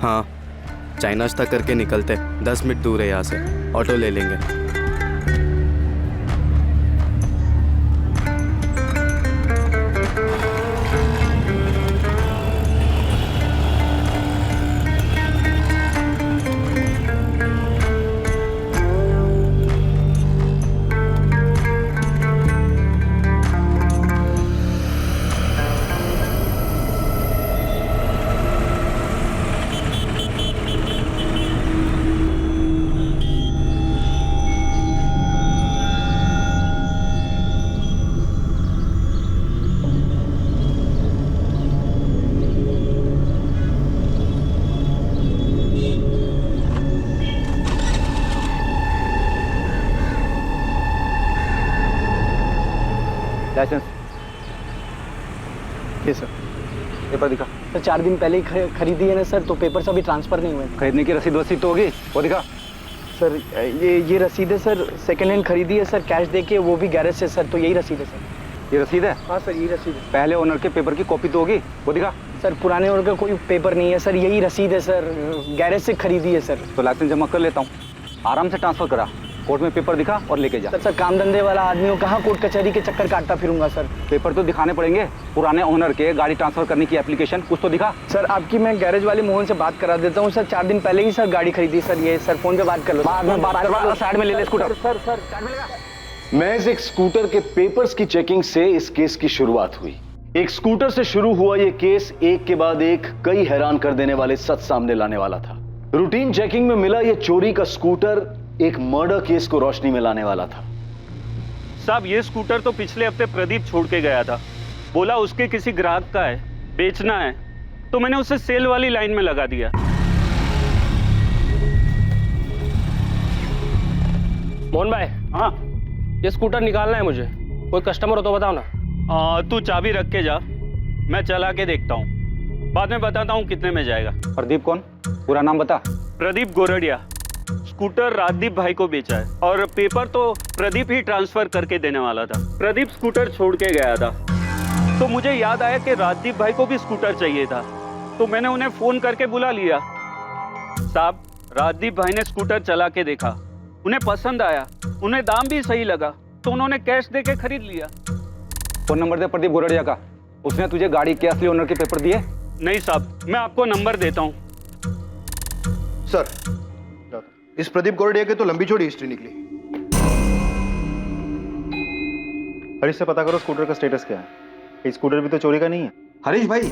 हाँ, चाय नाश्ता करके निकलते, 10 मिनट दूर है यहाँ से, ऑटो ले लेंगे। लाइसेंस ये सर। पेपर दिखा। सर 4 दिन पहले ही खरीदी है ना सर, तो पेपर से अभी ट्रांसफर नहीं हुए। खरीदने की रसीद वसीद तो होगी, वो दिखा। सर ये रसीद है सर, सेकेंड हैंड खरीदी है सर, कैश देके, वो भी गैरेज से सर, तो यही रसीद है सर। ये रसीद है? हाँ सर, ये रसीद है। पहले ओनर के पेपर की कॉपी तो होगी, वो दिखा। सर पुराने ओनर का कोई पेपर नहीं है सर, यही रसीद है सर, गैरेज से खरीदी है सर। तो लाइसेंस जमा कर लेता हूँ, आराम से ट्रांसफर करा, कोर्ट में पेपर दिखा और लेके जा। सर काम धंधे वाला आदमी हो, कहाँ कोर्ट कचहरी के चक्कर काटता फिरूंगा सर। पेपर तो दिखाने पड़ेंगे, पुराने ओनर के गाड़ी ट्रांसफर करने की एप्लीकेशन कुछ तो दिखा। सर आपकी मैं गैरेज वाले मोहन से बात करा देता हूँ सर, 4 दिन पहले ही सर गाड़ी खरीदी सर, ये सर फोन पे बात कर लो। बाद में बात करवा, साइड में ले ले स्कूटर। सर साइड में लगा। महज एक स्कूटर के पेपर्स की चेकिंग से इस केस की शुरुआत हुई। एक स्कूटर से शुरू हुआ यह केस एक के बाद एक कई हैरान कर देने वाले सच सामने लाने वाला था। रूटीन चेकिंग में मिला यह चोरी का स्कूटर एक मर्डर केस को रोशनी में लाने वाला था। साहब ये स्कूटर तो पिछले हफ्ते प्रदीप छोड़ के गया था, बोला उसके किसी ग्राहक का है, बेचना है, तो मैंने उसे सेल वाली लाइन में लगा दिया। मोहन भाई। हाँ ये स्कूटर निकालना है मुझे, कोई कस्टमर हो तो बताओ ना। तू चाबी रख के जा, मैं चला के देखता हूँ, बाद में बताता हूँ कितने में जाएगा। प्रदीप कौन? पूरा नाम बता। प्रदीप गोरडिया। स्कूटर राजदीप भाई को बेचा है और पेपर तो प्रदीप ही ट्रांसफर करके देने वाला था। प्रदीप स्कूटर छोड़ के गया था, तो मुझे याद आया कि राजदीप भाई को भी स्कूटर चाहिए था, तो मैंने उन्हें फोन करके बुला लिया। साहब राजदीप भाई ने स्कूटर चला के देखा, उन्हें पसंद आया, उन्हें दाम भी सही लगा, तो उन्होंने कैश देके खरीद लिया। फोन नंबर दे प्रदीप गोरडिया का, उसने तुझे गाड़ी के असली ओनर के पेपर दिए? नहीं साहब, मैं आपको नंबर देता हूँ। सर इस प्रदीप गोरडिया की तो लंबी चौड़ी हिस्ट्री निकली। हरीश से पता करो स्कूटर का स्टेटस क्या है, ये स्कूटर भी तो चोरी का नहीं है। हरीश भाई,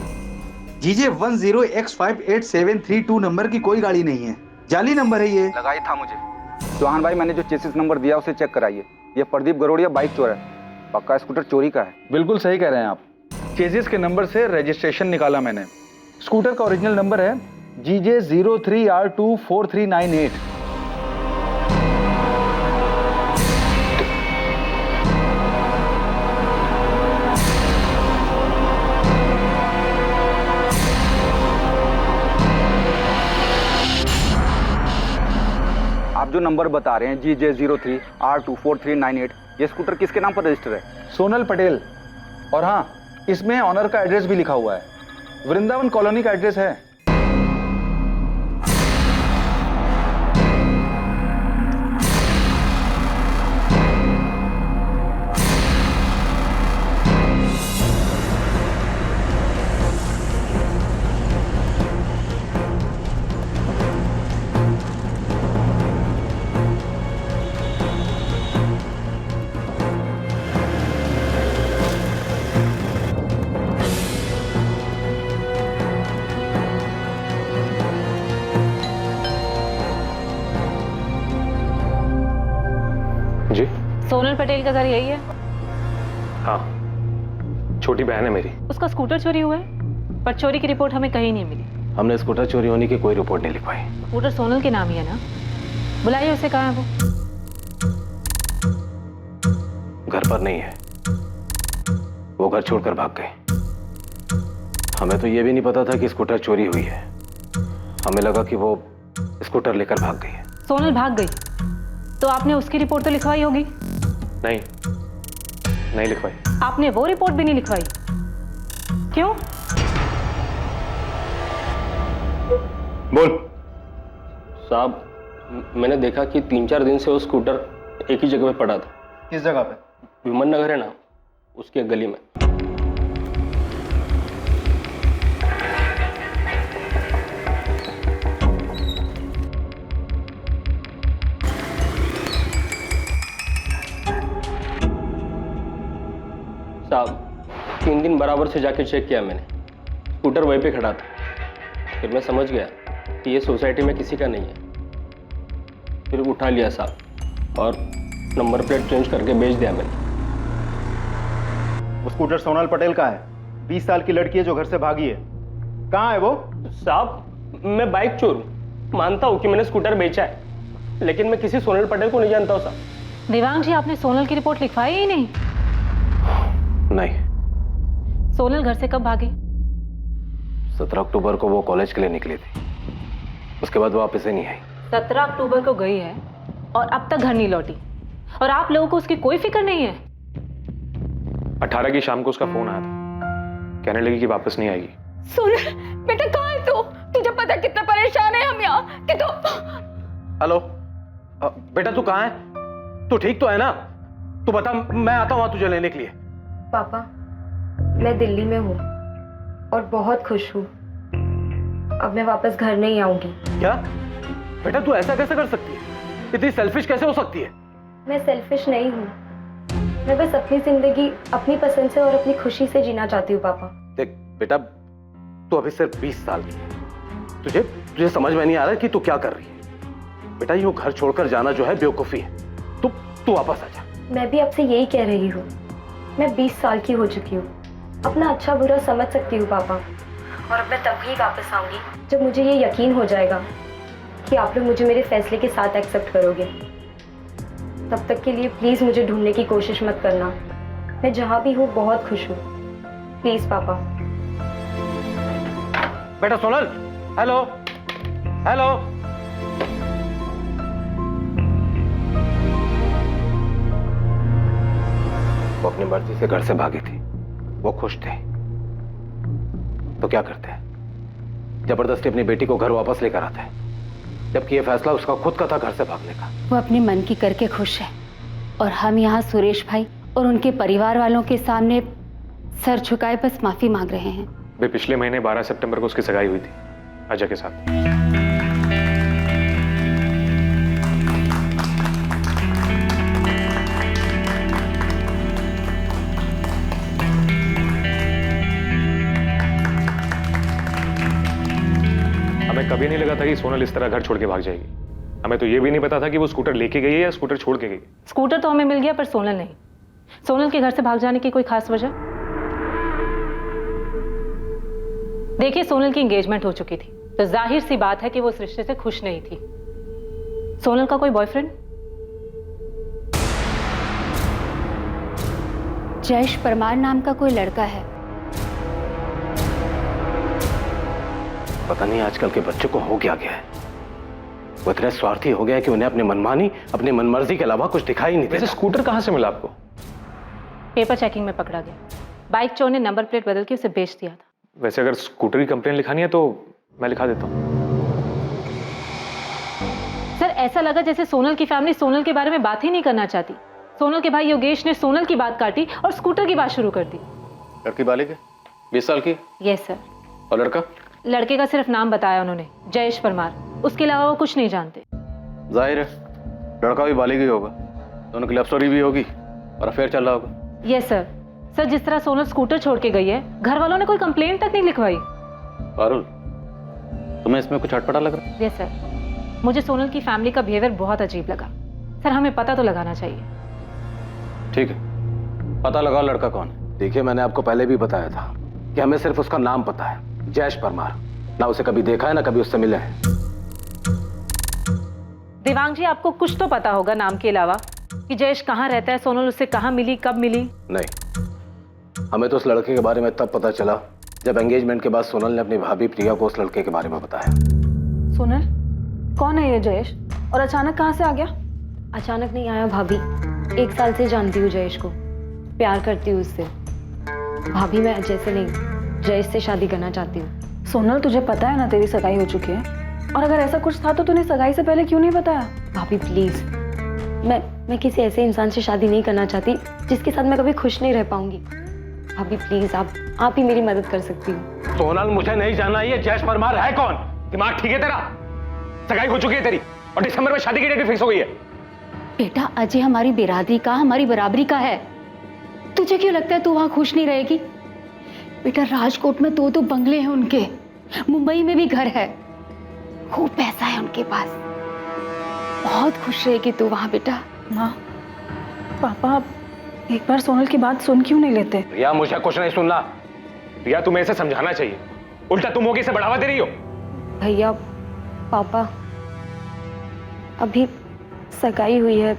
जीजे 10X5872 नंबर की कोई गाड़ी नहीं है, जाली नंबर है ये। लगाई था मुझे। चौहान भाई मैंने जो चेसिस नंबर दिया उसे चेक कराइए, ये प्रदीप गरोड़िया बाइक चोर है, पक्का स्कूटर चोरी का है। बिल्कुल सही कह रहे हैं आप, चेसिस के नंबर से रजिस्ट्रेशन निकाला मैंने। स्कूटर का ओरिजिनल नंबर है GJ 03R24398। आप जो नंबर बता रहे हैं GJ 03R24398, ये स्कूटर किसके नाम पर रजिस्टर है? सोनल पटेल। और हाँ, इसमें ऑनर का एड्रेस भी लिखा हुआ है, वृंदावन कॉलोनी का एड्रेस है। जी सोनल पटेल का घर यही है? हाँ, छोटी बहन है मेरी। उसका स्कूटर चोरी हुआ है, पर चोरी की रिपोर्ट हमें कहीं नहीं मिली। हमने स्कूटर चोरी होने की कोई रिपोर्ट नहीं लिखवाई। स्कूटर सोनल के नाम ही है ना? बुलाइए उसे, कहाँ है वो? घर पर नहीं है, वो घर छोड़कर भाग गए। हमें तो ये भी नहीं पता था कि स्कूटर चोरी हुई है, हमें लगा कि वो स्कूटर लेकर भाग गई है। सोनल भाग गई तो आपने उसकी रिपोर्ट तो लिखवाई होगी? नहीं लिखवाई। आपने वो रिपोर्ट भी नहीं लिखवाई, क्यों? बोल। साहब, मैंने देखा कि 3-4 दिन से वो स्कूटर एक ही जगह पे पड़ा था। किस जगह पे? विमन नगर है ना, उसकी एक गली में। साहब, 3 दिन बराबर से जाके चेक किया मैंने, स्कूटर वहीं पे खड़ा था। फिर मैं समझ गया कि ये सोसाइटी में किसी का नहीं है। फिर उठा लिया साहब और नंबर प्लेट चेंज करके बेच दिया मैंने। वो स्कूटर सोनल पटेल का है, 20 साल की लड़की है जो घर से भागी है। कहाँ है वो? साहब, मैं बाइक चोर हूँ, मानता हूँ कि मैंने स्कूटर बेचा है, लेकिन मैं किसी सोनल पटेल को नहीं जानता हूँ साहब। देवांग जी, आपने सोनल की रिपोर्ट लिखवाई ही नहीं? नहीं। सोनल घर से कब भागी? 17 अक्टूबर को वो कॉलेज के लिए निकली थी, उसके बाद वो वापस ही नहीं आई। 17 अक्टूबर को गई है और अब तक घर नहीं लौटी, और आप लोगों को उसकी कोई फिक्र नहीं है? 18 की शाम को उसका फोन आया था, कहने लगी कि वापस नहीं आएगी। सोनल बेटा, कहाँ है तू? तुझे पता है कितना परेशान है हम यहाँ कि तू। हेलो बेटा, तू कहाँ है? तू ठीक तो है ना? तू बता, मैं आता हूँ तुझे लेने के लिए। पापा, मैं दिल्ली में हूँ और बहुत खुश हूँ। अब मैं वापस घर नहीं आऊंगी। क्या बेटा, तू ऐसा कैसे कर सकती है? इतनी सेल्फिश कैसे हो सकती है? मैं सेल्फिश नहीं हूँ, मैं बस अपनी जिंदगी अपनी पसंद से और अपनी खुशी से जीना चाहती हूँ। पापा देख बेटा, तू अभी सिर्फ 20 साल की है, तुझे समझ में नहीं आ रहा कि तू क्या कर रही है। बेटा, यूं घर छोड़कर जाना जो है बेवकूफी है। तू वापस आ जा। मैं भी आपसे यही कह रही हूँ, मैं 20 साल की हो चुकी हूँ, अपना अच्छा बुरा समझ सकती हूँ पापा। और अब मैं तभी वापस आऊंगी जब मुझे ये यकीन हो जाएगा कि आप लोग मुझे मेरे फैसले के साथ एक्सेप्ट करोगे। तब तक के लिए प्लीज मुझे ढूंढने की कोशिश मत करना। मैं जहाँ भी हूँ बहुत खुश हूँ। प्लीज पापा। बेटा सोनल, हेलो हेलो। वो अपनी मर्जी से घर से भागी थी, वो खुश थे, तो क्या करते हैं? जबरदस्ती अपनी बेटी को घर वापस लेकर आते हैं, जबकि ये फैसला उसका खुद का था घर से भागने का। वो अपने मन की करके खुश है, और हम यहाँ सुरेश भाई और उनके परिवार वालों के सामने सर झुकाए बस माफी मांग रहे हैं। वे पिछले महीने 12 सितंबर को उसकी सगाई हुई थी अजय के साथ। हमें कभी नहीं लगा था कि सोनल इस तरह घर छोड़ के भाग जाएगी। हमें तो ये भी नहीं पता था कि वो स्कूटर लेके गई है या स्कूटर छोड़ के गई। स्कूटर तो हमें मिल गया, पर सोनल नहीं। सोनल के घर से भाग जाने की कोई खास वजह? देखिए, सोनल की एंगेजमेंट हो चुकी थी, तो जाहिर सी बात है कि वो इस रिश्ते से खुश नहीं थी। सोनल का कोई बॉयफ्रेंड? जयेश परमार नाम का कोई लड़का है। पता नहीं आजकल के बच्चों को हो क्या गया है, वो इतने स्वार्थी हो गया कि उन्हें अपनी मनमानी, अपनी मनमर्जी के अलावा कुछ दिखाई नहीं देता। स्कूटर कहां से मिला आपको? पेपर चेकिंग में पकड़ा गया। बाइक चोर ने नंबर प्लेट बदल के उसे बेच दिया था। वैसे अगर स्कूटर की कंप्लेन लिखानी है तो मैं लिखा देता हूँ। सर, ऐसा लगा जैसे सोनल की फैमिली सोनल के बारे में बात ही नहीं करना चाहती। सोनल के भाई योगेश ने सोनल की बात काटी और स्कूटर की बात शुरू कर दी। लड़की बालिग है, 20 साल की? Yes sir. और लड़का? लड़के का सिर्फ नाम बताया उन्होंने, जयेश परमार। उसके अलावा वो कुछ नहीं जानते। जाहिर है लड़का भी बालिग ही होगा, दोनों की लव स्टोरी भी होगी और अफेयर चल रहा होगा। Yes sir. सर, जिस तरह सोनल स्कूटर छोड़ के गई है, घर वालों ने कोई कंप्लेंट तक नहीं लिखवाई। पारुल, तुम्हें इसमें कुछ अटपटा लग रहा है? यस सर, मुझे सोनल की फैमिली का बिहेवियर बहुत अजीब लगा। सर, हमें पता तो लगाना चाहिए। ठीक है, पता लगाओ लड़का कौन है। देखिए, मैंने आपको पहले भी बताया था कि हमें सिर्फ उसका नाम पता है, जयेश परमार। ना उसे कभी देखा है ना कभी उससे मिले हैं। देवांग जी, आपको कुछ तो पता होगा नाम के अलावा कि जयेश कहाँ रहता है, सोनल उससे कहाँ मिली, कब मिली? नहीं, हमें तो उस लड़के के बारे में तब पता चला जब एंगेजमेंट के बाद सोनल ने अपनी भाभी प्रिया को उस लड़के के बारे में बताया। सोनल, कौन है ये जयेश और अचानक कहाँ से आ गया? अचानक नहीं आया भाभी, 1 साल से जानती हूँ जयेश को, प्यार करती हूँ उससे। भाभी, मैं अजय से नहीं, जयेश से शादी करना चाहती हूँ। सोनल, तुझे पता है ना तेरी सगाई हो चुकी है? और अगर ऐसा कुछ था तो तूने सगाई से पहले क्यों नहीं बताया? भाभी प्लीज, मैं किसी ऐसे इंसान से शादी नहीं करना चाहती जिसके साथ मैं कभी खुश नहीं रह पाऊंगी। भाभी प्लीज, आप ही मेरी मदद कर सकती हो। सोनल, मुझे नहीं जानना ये जयेश परमार है कौन। दिमाग ठीक है तेरा? सगाई हो चुकी है तेरी और दिसंबर में शादी की डेट फिक्स हो गई है। बेटा, अजय हमारी बिरादरी का, हमारी बराबरी का है। तुझे क्यों लगता है तू वहां खुश नहीं रहेगी? बेटा, राजकोट में दो बंगले हैं उनके, मुंबई में भी घर है, खूब पैसा है उनके पास। बहुत खुश रहेगी तू वहां बेटा। माँ, पापा एक बार सोनल की बात सुन क्यों नहीं लेते? रिया, मुझे कुछ नहीं सुनना। रिया, तुम्हें इसे समझाना चाहिए, उल्टा तुम होगी इसे बढ़ावा दे रही हो। भैया, पापा, अभी सगाई हुई है,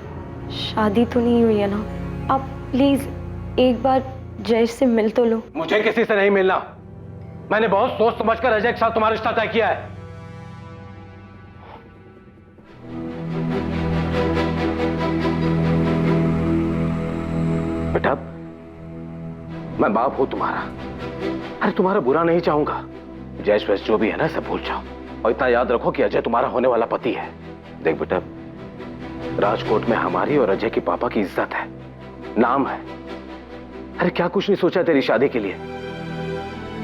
शादी तो नहीं हुई है ना। आप प्लीज एक बार जयेश से मिल तो लो। मुझे किसी से नहीं मिलना। मैंने बहुत सोच समझकर अजय के साथ तुम्हारा रिश्ता तय किया है। बेटा, मैं बाप हूं तुम्हारा। अरे तुम्हारा बुरा नहीं चाहूंगा। जयेश वैश जो भी है ना, इसे भूल जाओ और इतना याद रखो कि अजय तुम्हारा होने वाला पति है। देख बेटा, राजकोट में हमारी और अजय के पापा की इज्जत है, नाम है। अरे क्या कुछ नहीं सोचा तेरी शादी के लिए?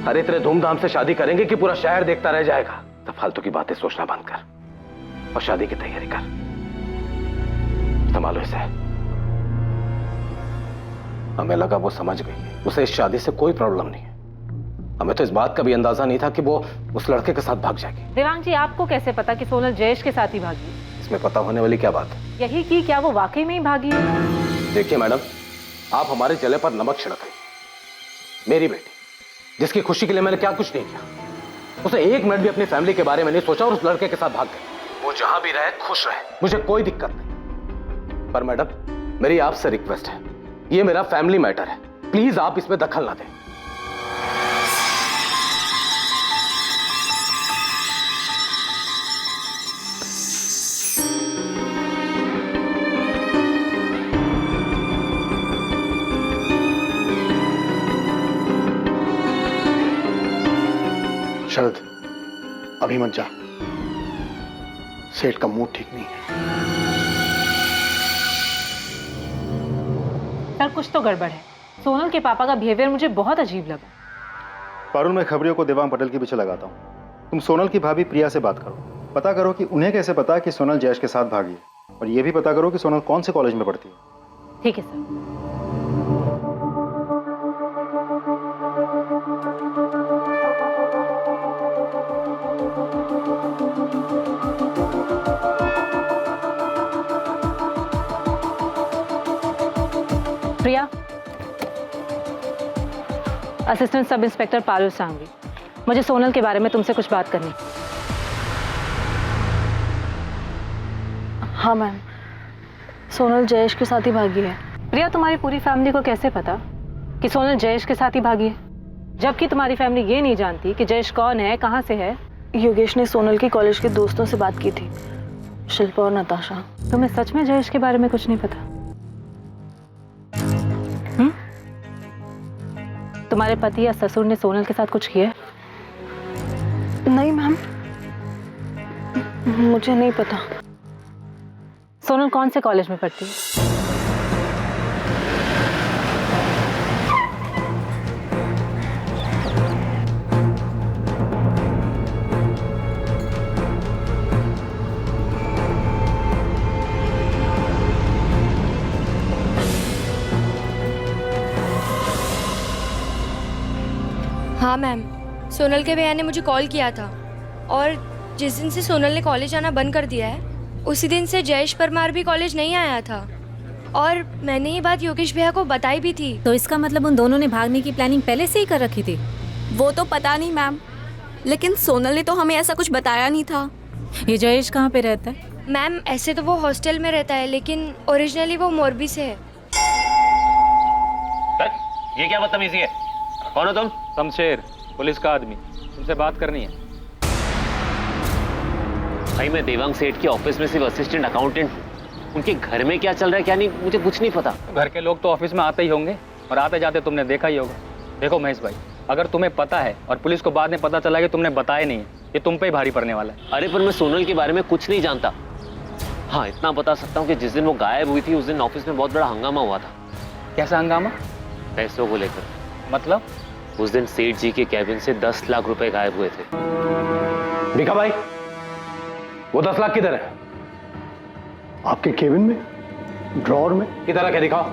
अरे इतने धूमधाम से शादी करेंगे कि पूरा शहर देखता रह जाएगा। तो फालतू की बातें सोचना बंद कर और शादी की तैयारी कर। संभालो इसे। हमें लगा वो समझ गई है, उसे इस शादी से कोई प्रॉब्लम नहीं है। हमें तो इस बात का भी अंदाजा नहीं था कि वो उस लड़के के साथ भाग जाएगी। देवांग जी, आपको कैसे पता कि सोनल जयेश के साथ ही भागी? इसमें पता होने वाली क्या बात है? यही कि क्या वो वाकई में ही भागी है? देखिए मैडम, आप हमारे जले पर नमक छिड़क रही। मेरी बेटी, जिसकी खुशी के लिए मैंने क्या कुछ नहीं किया, उसने एक मिनट भी अपनी फैमिली के बारे में नहीं सोचा और उस लड़के के साथ भाग गई। वो जहां भी रहे खुश रहे, मुझे कोई दिक्कत नहीं। पर मैडम, मेरी आपसे रिक्वेस्ट है, ये मेरा फैमिली मैटर है, प्लीज आप इसमें दखल ना दें। शरद, अभी मत जा, सेठ का मूड ठीक नहीं है। सर, कुछ तो गड़बड़ है। सोनल के पापा का बिहेवियर मुझे बहुत अजीब लगा। पारुल, मैं खबरियों को देवांग पटेल के पीछे लगाता हूँ। तुम सोनल की भाभी प्रिया से बात करो, पता करो कि उन्हें कैसे पता कि सोनल जयेश के साथ भागी है, और ये भी पता करो कि सोनल कौन से कॉलेज में पढ़ती है। ठीक है sir. Priya, assistant sub inspector Parul Sanghvi, मुझे सोनल के बारे में तुमसे कुछ बात करनी। हाँ मैम, सोनल जयेश के साथ ही भागी है। प्रिया, तुम्हारी पूरी फैमिली को कैसे पता कि सोनल जयेश के साथ ही भागी है, जबकि तुम्हारी फैमिली ये नहीं जानती कि जयेश कौन है, कहाँ से है? योगेश ने सोनल की कॉलेज के दोस्तों से बात की थी, शिल्पा और नताशा। तुम्हें सच में जयेश के बारे में कुछ नहीं पता? तुम्हारे पति या ससुर ने सोनल के साथ कुछ किया? नहीं मैम, मुझे नहीं पता। सोनल कौन से कॉलेज में पढ़ती है? हाँ मैम, सोनल के भैया ने मुझे कॉल किया था, और जिस दिन से सोनल ने कॉलेज आना बंद कर दिया है उसी दिन से जयेश परमार भी कॉलेज नहीं आया था, और मैंने ये बात योगेश भैया को बताई भी थी। तो इसका मतलब उन दोनों ने भागने की प्लानिंग पहले से ही कर रखी थी? वो तो पता नहीं मैम, लेकिन सोनल ने तो हमें ऐसा कुछ बताया नहीं था। ये जयेश कहाँ पे रहता है? मैम, ऐसे तो वो हॉस्टल में रहता है, लेकिन ओरिजिनली वो मोरबी से है। ये क्या बदतमीजी है? कौन हो तुम? शमशेर, पुलिस का आदमी, तुमसे बात करनी है। भाई, मैं देवांग सेठ के ऑफिस में सिर्फ असिस्टेंट अकाउंटेंट हूँ। उनके घर में क्या चल रहा है क्या नहीं, मुझे कुछ नहीं पता। घर के लोग तो ऑफिस में आते ही होंगे, और आते जाते तुमने देखा ही होगा। देखो महेश भाई, अगर तुम्हें पता है और पुलिस को बाद में पता चला कि तुमने बताया नहीं, ये तुम पे ही भारी पड़ने वाला है। अरे पर मैं सोनल के बारे में कुछ नहीं जानता। हाँ इतना बता सकता हूँ कि जिस दिन वो गायब हुई थी उस दिन ऑफिस में बहुत बड़ा हंगामा हुआ था। कैसा हंगामा? पैसों को लेकर। मतलब? उस दिन सेठ जी के कैबिन से 10 लाख रुपए गायब हुए थे। भिखा भाई, वो 10 लाख किधर है? आपके केबिन में, ड्रॉर में। किधर रखे दिखाओ।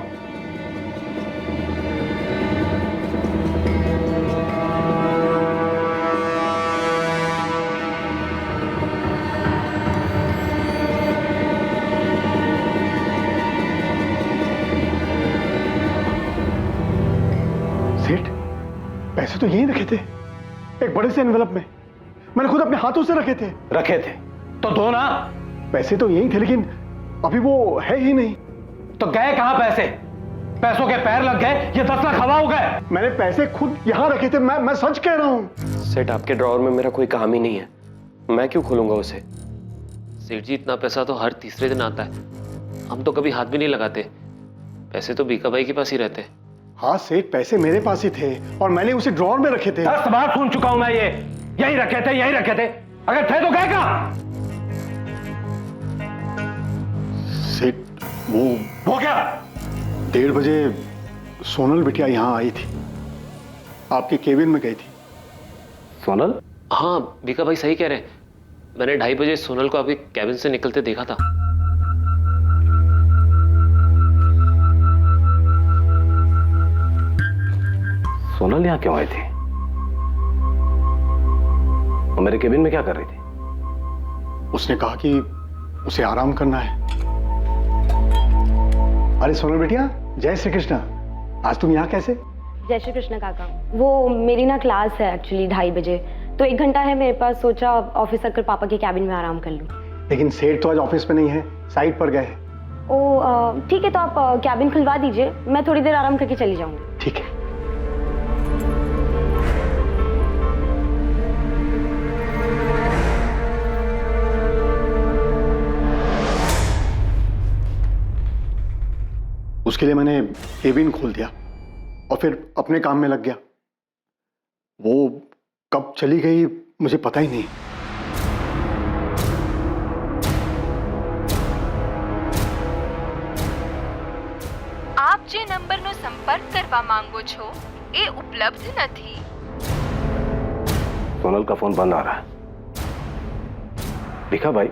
सेठ, पैसे तो यहीं रखे थे, एक बड़े से एनवेलप में। मैंने खुद अपने हाथों से रखे थे। रखे थे तो दो ना। पैसे तो यहीं थे, लेकिन अभी वो है ही नहीं। तो गए कहां पैसे? पैसों के पैर लग गए, ये 10 लाख हवा हो गए। मैंने पैसे खुद यहां रखे थे, मैं सच कह रहा हूं। सेठ आपके ड्रॉवर में मेरा कोई काम ही नहीं है, मैं क्यों खोलूंगा उसे? सेठ जी इतना पैसा तो हर तीसरे दिन आता है, हम तो कभी हाथ भी नहीं लगाते। पैसे तो भीखा भाई के पास ही रहते। हाँ सेठ, पैसे मेरे पास ही थे और मैंने उसे ड्रॉवर में रखे थे। 10 बार सुन चुका हूं मैं ये। यही रखे थे, यही रखे थे। अगर थे तो गए कहां? सेठ वो क्या? 1:30 बजे सोनल बिटिया यहाँ आई थी, आपके केबिन में गई थी। सोनल? हाँ भीखा भाई सही कह रहे हैं, मैंने 2:30 बजे सोनल को आपके कैबिन से निकलते देखा था। सोनल यहां क्यों आई थी? और मेरे केबिन में क्या कर रही थी? उसने कहा कि उसे आराम करना है। अरे सोनल बिटिया, जय श्री कृष्ण। आज तुम यहाँ कैसे? जय श्री कृष्ण काका। वो मेरी ना क्लास है एक्चुअली 2:30 बजे, तो 1 घंटा है मेरे पास, सोचा ऑफिस आकर पापा के कैबिन में आराम कर लूं। लेकिन सेठ तो आज ऑफिस में नहीं है, साइट पर गए हैं। ओ ठीक है, तो आप कैबिन खुलवा दीजिए, मैं थोड़ी देर आराम करके चली जाऊंगी। ठीक है। उसके लिए मैंने केबिन खोल दिया और फिर अपने काम में लग गया। वो कब चली गई मुझे पता ही नहीं। आप जे नंबरનો સંપર્ક કરવા માંગો છો એ ઉપલબ્ધ નથી। सोनल का फोन बंद आ रहा है। भिखा भाई,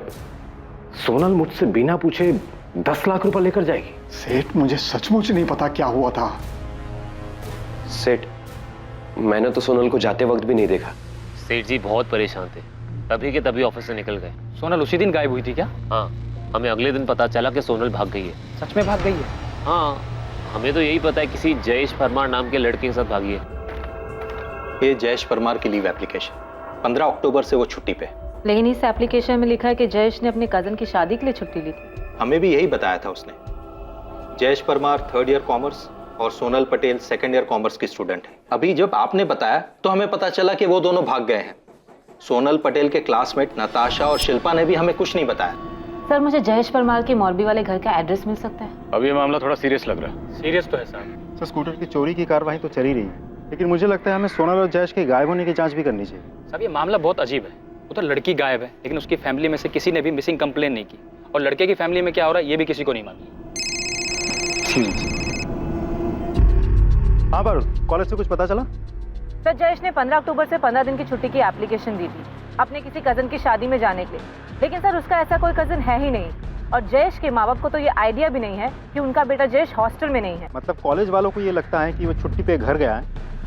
सोनल मुझसे बिना पूछे 10 लाख रुपए लेकर जाएगी? सेठ, मुझे सचमुच नहीं पता क्या हुआ था। सेठ, मैंने तो सोनल को जाते वक्त भी नहीं देखा। सेठ जी बहुत परेशान थे, तभी के तभी ऑफिस से निकल गए। सोनल उसी दिन गायब हुई थी क्या? हाँ, हमें अगले दिन पता चला कि सोनल भाग गई है। सच में भाग गई है? हाँ, हमें तो यही पता है किसी जयेश परमार नाम के लड़के के साथ भागी है। ये जयेश परमार की लीव एप्लीकेशन, 15 अक्टूबर से वो छुट्टी पे। लेकिन इस एप्लीकेशन में लिखा है कि जयेश ने अपने कजन की शादी के लिए छुट्टी ली थी। हमें भी यही बताया था उसने। Jayesh Parmar 3rd year commerce और Sonal Patel 2nd year commerce की स्टूडेंट है। अभी जब आपने बताया तो हमें पता चला कि वो दोनों भाग गए हैं। सोनल पटेल के क्लासमेट नताशा और शिल्पा ने भी हमें कुछ नहीं बताया। सर, मुझे जयेश परमार के मौलवी वाले घर का एड्रेस मिल सकता है? अब ये मामला थोड़ा सीरियस लग रहा है। सीरियस तो है साहब। सर, स्कूटर की चोरी की कार्रवाई तो चल ही रही है, लेकिन मुझे लगता है हमें सोनल और जयेश के गायब होने की जांच भी करनी चाहिए। साहब, ये मामला बहुत अजीब है। वो तो लड़की गायब है, लेकिन उसकी फैमिली में से किसी ने भी मिसिंग कंप्लेन नहीं की, और लड़के की फैमिली में क्या हो रहा है ये भी किसी को नहीं मालूम। हाँ पर कॉलेज से कुछ पता चला? सर, जयेश ने 15 अक्टूबर से 15 दिन की छुट्टी की एप्लीकेशन दी थी अपने किसी कजन की शादी में जाने के लिए, लेकिन सर उसका ऐसा कोई कजन है ही नहीं, और जयेश के माँ बाप को तो ये आइडिया भी नहीं है कि उनका बेटा जयेश हॉस्टल में नहीं है। मतलब कॉलेज वालों को ये लगता है कि वो छुट्टी पे घर गया है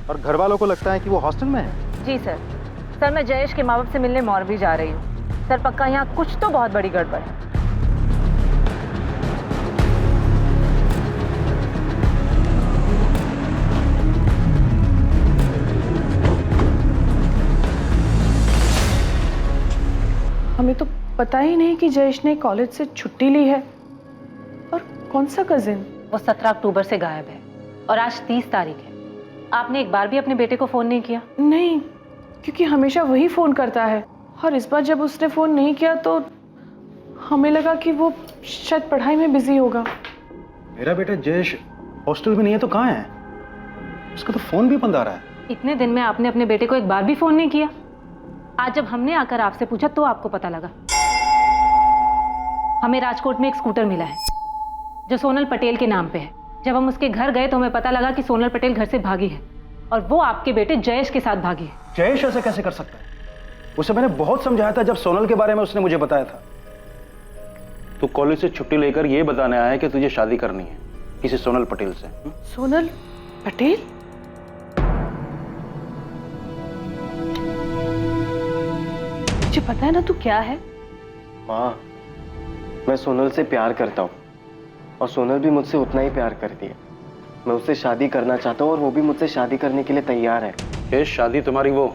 और घर वालों को लगता है कि वो हॉस्टल में है। जी सर। सर, मैं जयेश के माँ बाप से मिलने मौर भी जा रही हूँ। सर, पक्का यहाँ कुछ तो बहुत बड़ी गड़बड़ है। हमें तो पता ही नहीं कि जयेश ने कॉलेज से छुट्टी ली है। और कौन सा कजिन? वो 17 अक्टूबर से गायब है और आज 30 तारीख है। आपने एक बार भी अपने बेटे को फोन नहीं किया? नहीं, क्योंकि हमेशा वही फोन करता है, और इस बार जब उसने फोन नहीं किया तो हमें लगा कि वो शायद पढ़ाई में बिजी होगा। मेरा बेटा जयेश हॉस्टल में नहीं है तो कहाँ है? उसका तो फोन भी बंद आ रहा है। इतने दिन में आपने अपने बेटे को एक बार भी फोन नहीं किया। आज जब हमने आकर आपसे पूछा तो आपको पता लगा। हमें राजकोट में एक स्कूटर मिला है जो सोनल पटेल के नाम पे है। जब हम उसके घर गए तो हमें पता लगा कि सोनल पटेल घर से भागी है और वो आपके बेटे जयेश के साथ भागी है। जयेश ऐसे कैसे कर सकता है? उसे मैंने बहुत समझाया था जब सोनल के बारे में उसने मुझे बताया था। तू कॉलेज से छुट्टी लेकर ये बताने आया है कि तुझे शादी करनी है किसी सोनल पटेल से। सोनल पटेल? मुझे पता है ना तू क्या है। माँ, मैं सोनल से प्यार करता हूँ और सोनल भी मुझसे उतना ही प्यार करती है। मैं उससे शादी करना चाहता हूँ और वो भी मुझसे शादी करने के लिए तैयार है। ये शादी तुम्हारी वो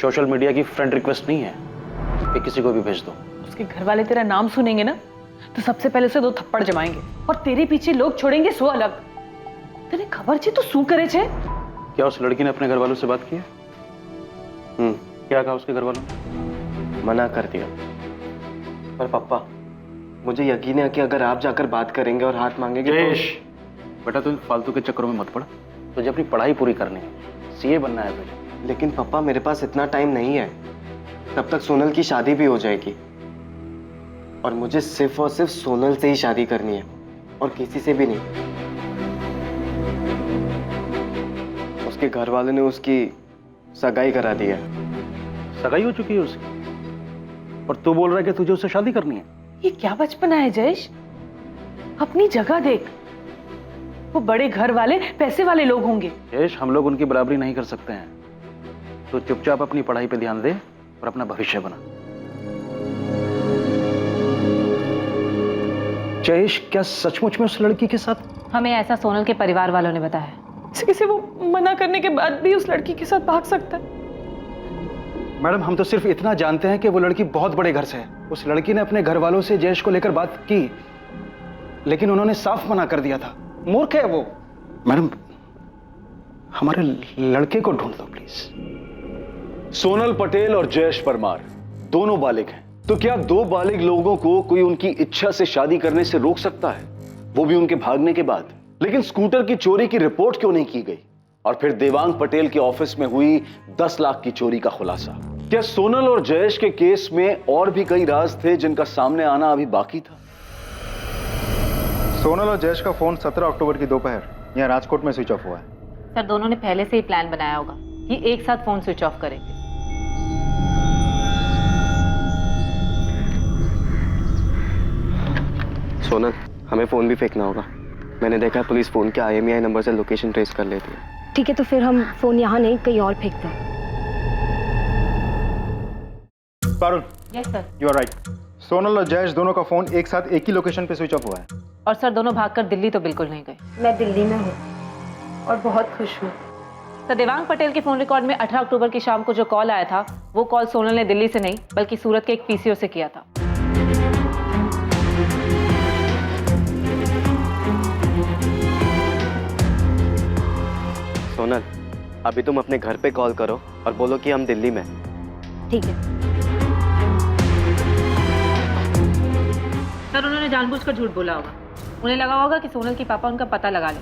सोशल मीडिया की फ्रेंड रिक्वेस्ट नहीं है कि किसी को भी भेज दो। उसके घर वाले तेरा नाम सुनेंगे ना तो सबसे पहले उसे 2 थप्पड़ जमाएंगे और तेरे पीछे लोग छोड़ेंगे 100 अलग। तेरे खबर छे तो शू करे छे? क्या उस लड़की ने अपने घर वालों से बात की है? क्या कहा उसके घर वालों ने? मना कर दिया। पर पापा, मुझे यकीन है कि अगर आप जाकर बात करेंगे और हाथ मांगेंगे तो... बेटा तुम फालतू के चक्करों में मत पड़। तुझे अपनी पढ़ाई पूरी करनी है, सीए बनना है तुझे। लेकिन पापा, मेरे पास इतना टाइम नहीं है। तब तक सोनल की शादी भी हो जाएगी और मुझे सिर्फ और सिर्फ सोनल से ही शादी करनी है और किसी से भी नहीं। उसके घर वालों ने उसकी सगाई करा दी है। सगाई हो चुकी है उसकी और तू बोल रहा है कि तुझे उससे शादी करनी है? ये क्या बचपना है जयेश? अपनी जगह देख। वो बड़े घर वाले पैसे वाले लोग होंगे। जयेश, हम लोग उनकी बराबरी नहीं कर सकते हैं। तो चुपचाप अपनी पढ़ाई पे ध्यान दे और अपना भविष्य बना। जयेश क्या सचमुच में उस लड़की के साथ? हमें ऐसा सोनल के परिवार वालों ने बताया। किसी वो मना करने के बाद भी उस लड़की के साथ भाग सकता है? मैडम, हम तो सिर्फ इतना जानते हैं कि वो लड़की बहुत बड़े घर से है। उस लड़की ने अपने घर वालों से जयेश को लेकर बात की लेकिन उन्होंने साफ मना कर दिया था। मूर्ख है वो। मैडम, हमारे लड़के को ढूंढ दो प्लीज। सोनल पटेल और जयेश परमार दोनों बालिग हैं, तो क्या 2 बालिग लोगों को कोई उनकी इच्छा से शादी करने से रोक सकता है, वो भी उनके भागने के बाद? लेकिन स्कूटर की चोरी की रिपोर्ट क्यों नहीं की गई? और फिर देवांग पटेल के ऑफिस में हुई 10 लाख की चोरी का खुलासा। क्या सोनल और जयेश के केस में और भी कई राज थे जिनका सामने आना अभी बाकी था? सोनल और जयेश का फोन 17 अक्टूबर की दोपहर यहाँ राजकोट में स्विच ऑफ हुआ है। सर, दोनों ने पहले से ही प्लान बनाया होगा कि एक साथ फोन स्विच ऑफ करेंगे। सोनल, हमें फोन भी फेंकना होगा। मैंने देखा है पुलिस फोन के IMEI नंबर से लोकेशन ट्रेस कर लेती है। ठीक है, तो फिर हम फोन यहाँ नहीं कहीं और फेंकते हैं। Parul, yes sir. You are right. Sonal और जयेश दोनों का फोन एक साथ एक ही लोकेशन पे स्विच ऑफ हुआ है। और सर, दोनों भागकर दिल्ली तो बिल्कुल नहीं गए। मैं दिल्ली में हूँ और बहुत खुश हूँ। सर, देवांग पटेल के फोन रिकॉर्ड में 18 अक्टूबर की शाम को जो कॉल आया था वो कॉल सोनल ने दिल्ली से नहीं बल्कि सूरत के एक PCO से किया था। सोनल, अभी तुम अपने घर पे कॉल करो और बोलो कि हम दिल्ली में। ठीक है सर, उन्होंने जानबूझकर झूठ बोला होगा। उन्हें लगा होगा कि सोनल के पापा उनका पता लगा ले।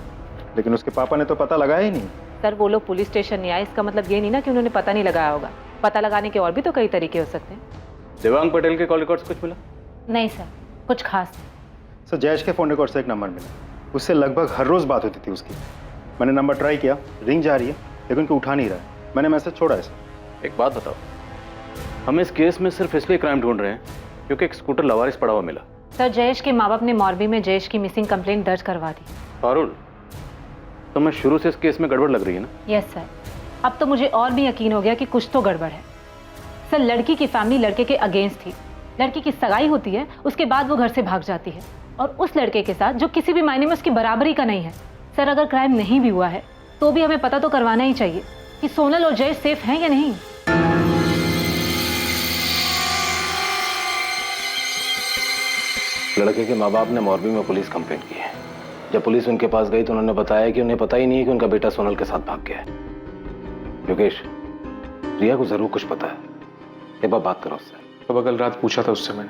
लेकिन उसके पापा ने तो पता लगाया ही नहीं। सर, वो लोग पुलिस स्टेशन नहीं आए, इसका मतलब ये नहीं ना कि उन्होंने पता नहीं लगाया होगा। पता लगाने के और भी तो कई तरीके हो सकते हैं। देवांग पटेल के कॉल रिकॉर्ड्स कुछ मिला? नहीं सर, कुछ खास नहीं। सर, जयेश के फोन रिकॉर्ड से एक नंबर मिला। उससे लगभग हर रोज बात होती थी उसकी। मैंने नंबर ट्राई किया, रिंग जा रही है लेकिन कोई उठा नहीं रहा है। मैंने मैसेज छोड़ा है सर। एक बात बताओ, हम इस केस में सिर्फ इसलिए क्राइम ढूंढ रहे हैं क्योंकि एक स्कूटर लवारिस पड़ा हुआ मिला। सर, जयेश के माँ बाप ने मोरबी में जयेश की मिसिंग कंप्लेंट दर्ज करवा दी। पारुल, तो मैं शुरू से इस केस में गड़बड़ लग रही है ना? यस सर, अब तो मुझे और भी यकीन हो गया कि कुछ तो गड़बड़ है। सर, लड़की की फैमिली लड़के के अगेंस्ट थी। लड़की की सगाई होती है, उसके बाद वो घर से भाग जाती है और उस लड़के के साथ जो किसी भी मायने में उसकी बराबरी का नहीं है। सर, अगर क्राइम नहीं भी हुआ है तो भी हमें पता तो करवाना ही चाहिए कि सोनल और जयेश सेफ हैं या नहीं। लड़के के माँ बाप ने मोरबी में पुलिस कंप्लेंट की है। जब पुलिस उनके पास गई तो उन्होंने बताया कि उन्हें पता ही नहीं है कि उनका बेटा सोनल के साथ भाग गया है। योगेश, रिया को जरूर कुछ पता है। एक बार बात करो उससे। तो कल रात पूछा था उससे मैंने,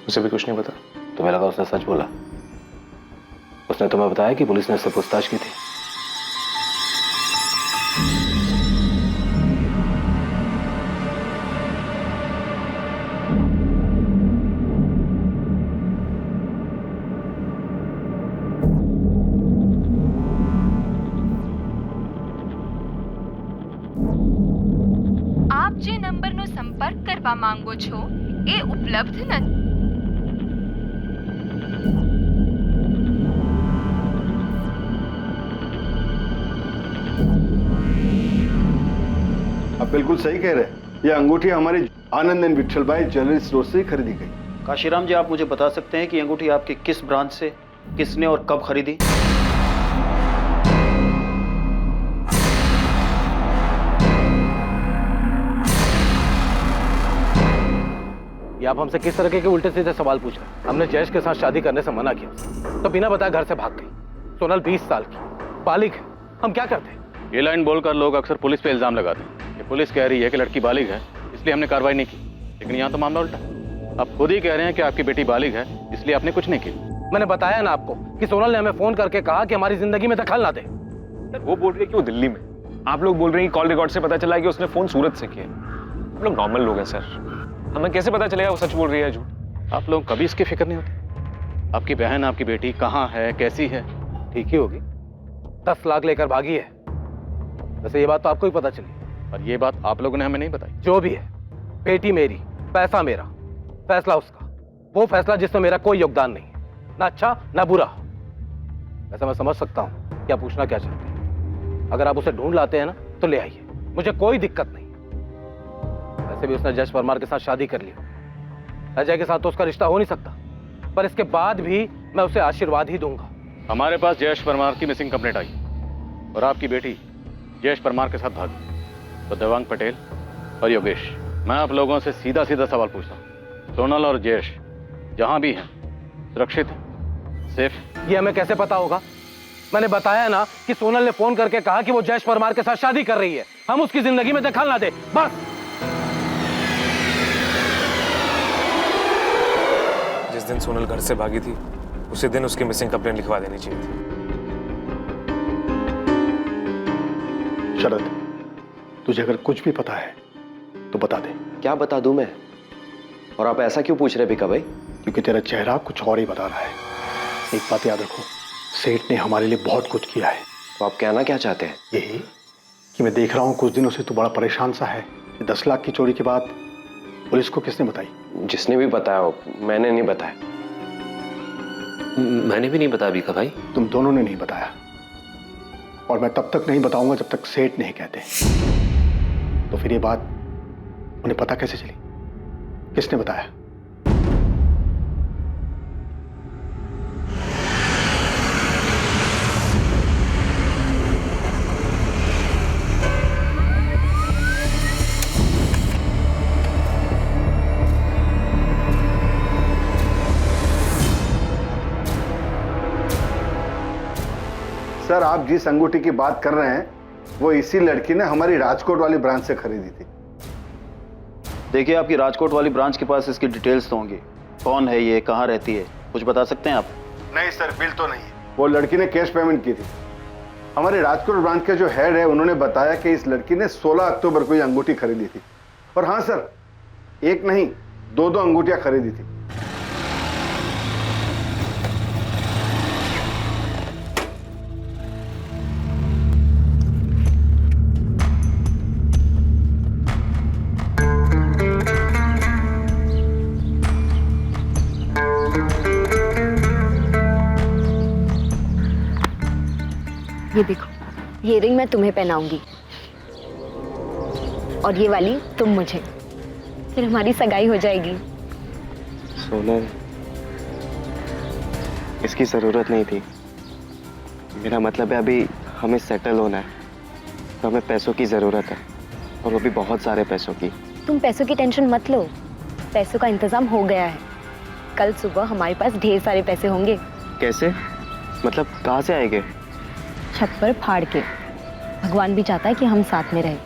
उसे भी कुछ नहीं पता। तुम्हें लगा उसने सच बोला? उसने तुम्हें बताया कि पुलिस ने उससे पूछताछ की थी? કરવા માંગો છો એ ઉપલબ્ધ નથી. आप बिल्कुल सही कह रहे हैं। यह अंगूठी हमारी आनंद एंड विठल भाई ज्वेलरी स्टोर से खरीदी गई। काशीराम जी, आप मुझे बता सकते हैं कि अंगूठी आपकी किस ब्रांच से किसने और कब खरीदी? ये आप हमसे किस तरह के उल्टे सीधे सवाल पूछ रहे हैं? हमने जयेश के साथ शादी करने से मना किया तो बिना बताए घर से भाग गई। सोनल 20 साल की बालिग है, हम क्या करते हैं? ये लाइन बोलकर लोग अक्सर पुलिस पे इल्जाम लगाते हैं कि पुलिस कह रही है कि लड़की बालिग है इसलिए हमने कार्रवाई नहीं की, लेकिन यहाँ तो मामला उल्टा। आप खुद ही कह रहे हैं कि आपकी बेटी बालिग है इसलिए आपने कुछ नहीं किया। मैंने बताया ना आपको कि सोनल ने हमें फोन करके कहा कि हमारी जिंदगी में दखल ना दे। सर वो बोल रही है कि वो दिल्ली में, आप लोग बोल रहे हैं कॉल रिकॉर्ड से पता चला कि उसने फोन सूरत से किया। हम लोग नॉर्मल लोग हैं सर, हमें कैसे पता चलेगा वो सच बोल रही है झूठ? आप लोग कभी इसकी फिक्र नहीं होती? आपकी बहन आपकी बेटी कहाँ है, कैसी है? ठीक ही होगी, 10 लाख लेकर भागी है। वैसे ये बात तो आपको ही पता चली, पर ये बात आप लोगों ने हमें नहीं बताई। जो भी है, बेटी मेरी, पैसा मेरा, फैसला उसका। वो फैसला जिसमें मेरा कोई योगदान नहीं है, ना अच्छा ना बुरा। वैसे मैं समझ सकता हूँ क्या पूछना क्या चाहते हैं। अगर आप उसे ढूंढ लाते हैं ना तो ले आइए, मुझे कोई दिक्कत नहीं। वैसे भी उसने जयेश परमार के साथ शादी कर ली, अजय के साथ तो उसका रिश्ता हो नहीं सकता, पर इसके बाद भी मैं उसे आशीर्वाद ही दूंगा। हमारे पास जयेश परमार की मिसिंग कंप्लेंट आई और आपकी बेटी जयेश परमार के साथ भागी। तो देवांग पटेल और योगेश, मैं आप लोगों से सीधा सीधा सवाल पूछता हूँ, सोनल और जयेश जहां भी हैं सुरक्षित हैं, सेफ? ये हमें कैसे पता होगा? मैंने बताया ना कि सोनल ने फोन करके कहा कि वो जयेश परमार के साथ शादी कर रही है, हम उसकी जिंदगी में दखल ना दे, बस। जिस दिन सोनल घर से भागी थी उसी दिन उसकी मिसिंग कंप्लेंट लिखवा देनी चाहिए थी। शरद, तुझे अगर कुछ भी पता है तो बता दे। क्या बता दूं मैं? और आप ऐसा क्यों पूछ रहे भिका भाई? क्योंकि तेरा चेहरा कुछ और ही बता रहा है। एक बात याद रखो, सेठ ने हमारे लिए बहुत कुछ किया है। तो आप कहना क्या चाहते हैं? यही कि मैं देख रहा हूँ कुछ दिनों से तू बड़ा परेशान सा है। 10 लाख की चोरी की बात पुलिस को किसने बताई? जिसने भी बताया हो, मैंने नहीं बताया। मैंने भी नहीं बताया भिका भाई। तुम दोनों ने नहीं बताया, और मैं तब तक नहीं बताऊंगा जब तक सेठ नहीं कहते। तो फिर ये बात उन्हें पता कैसे चली? किसने बताया? सर, आप जिस अंगूठी की बात कर रहे हैं वो इसी लड़की ने हमारी राजकोट वाली ब्रांच से खरीदी थी। देखिए, आपकी राजकोट वाली ब्रांच के पास इसकी डिटेल्स तो होंगी। कौन है ये, कहाँ रहती है, कुछ बता सकते हैं आप? नहीं सर, बिल तो नहीं। वो लड़की ने कैश पेमेंट की थी। हमारे राजकोट ब्रांच के जो हेड है उन्होंने बताया कि इस लड़की ने 16 अक्टूबर को ये अंगूठी खरीदी थी। और हाँ सर, एक नहीं 2 अंगूठियां खरीदी थी। ये देखो, ये रिंग मैं तुम्हें पहनाऊंगी और ये वाली तुम मुझे, फिर हमारी सगाई हो जाएगी। सोनल, इसकी जरूरत नहीं थी। मेरा मतलब है अभी हमें सेटल होना है, तो हमें पैसों की जरूरत है, और वो भी बहुत सारे पैसों की। तुम पैसों की टेंशन मत लो, पैसों का इंतजाम हो गया है। कल सुबह हमारे पास ढेर सारे पैसे होंगे। कैसे? मतलब कहाँ से आएंगे? छत पर फाड़ के। भगवान भी चाहता है कि हम साथ में रहें,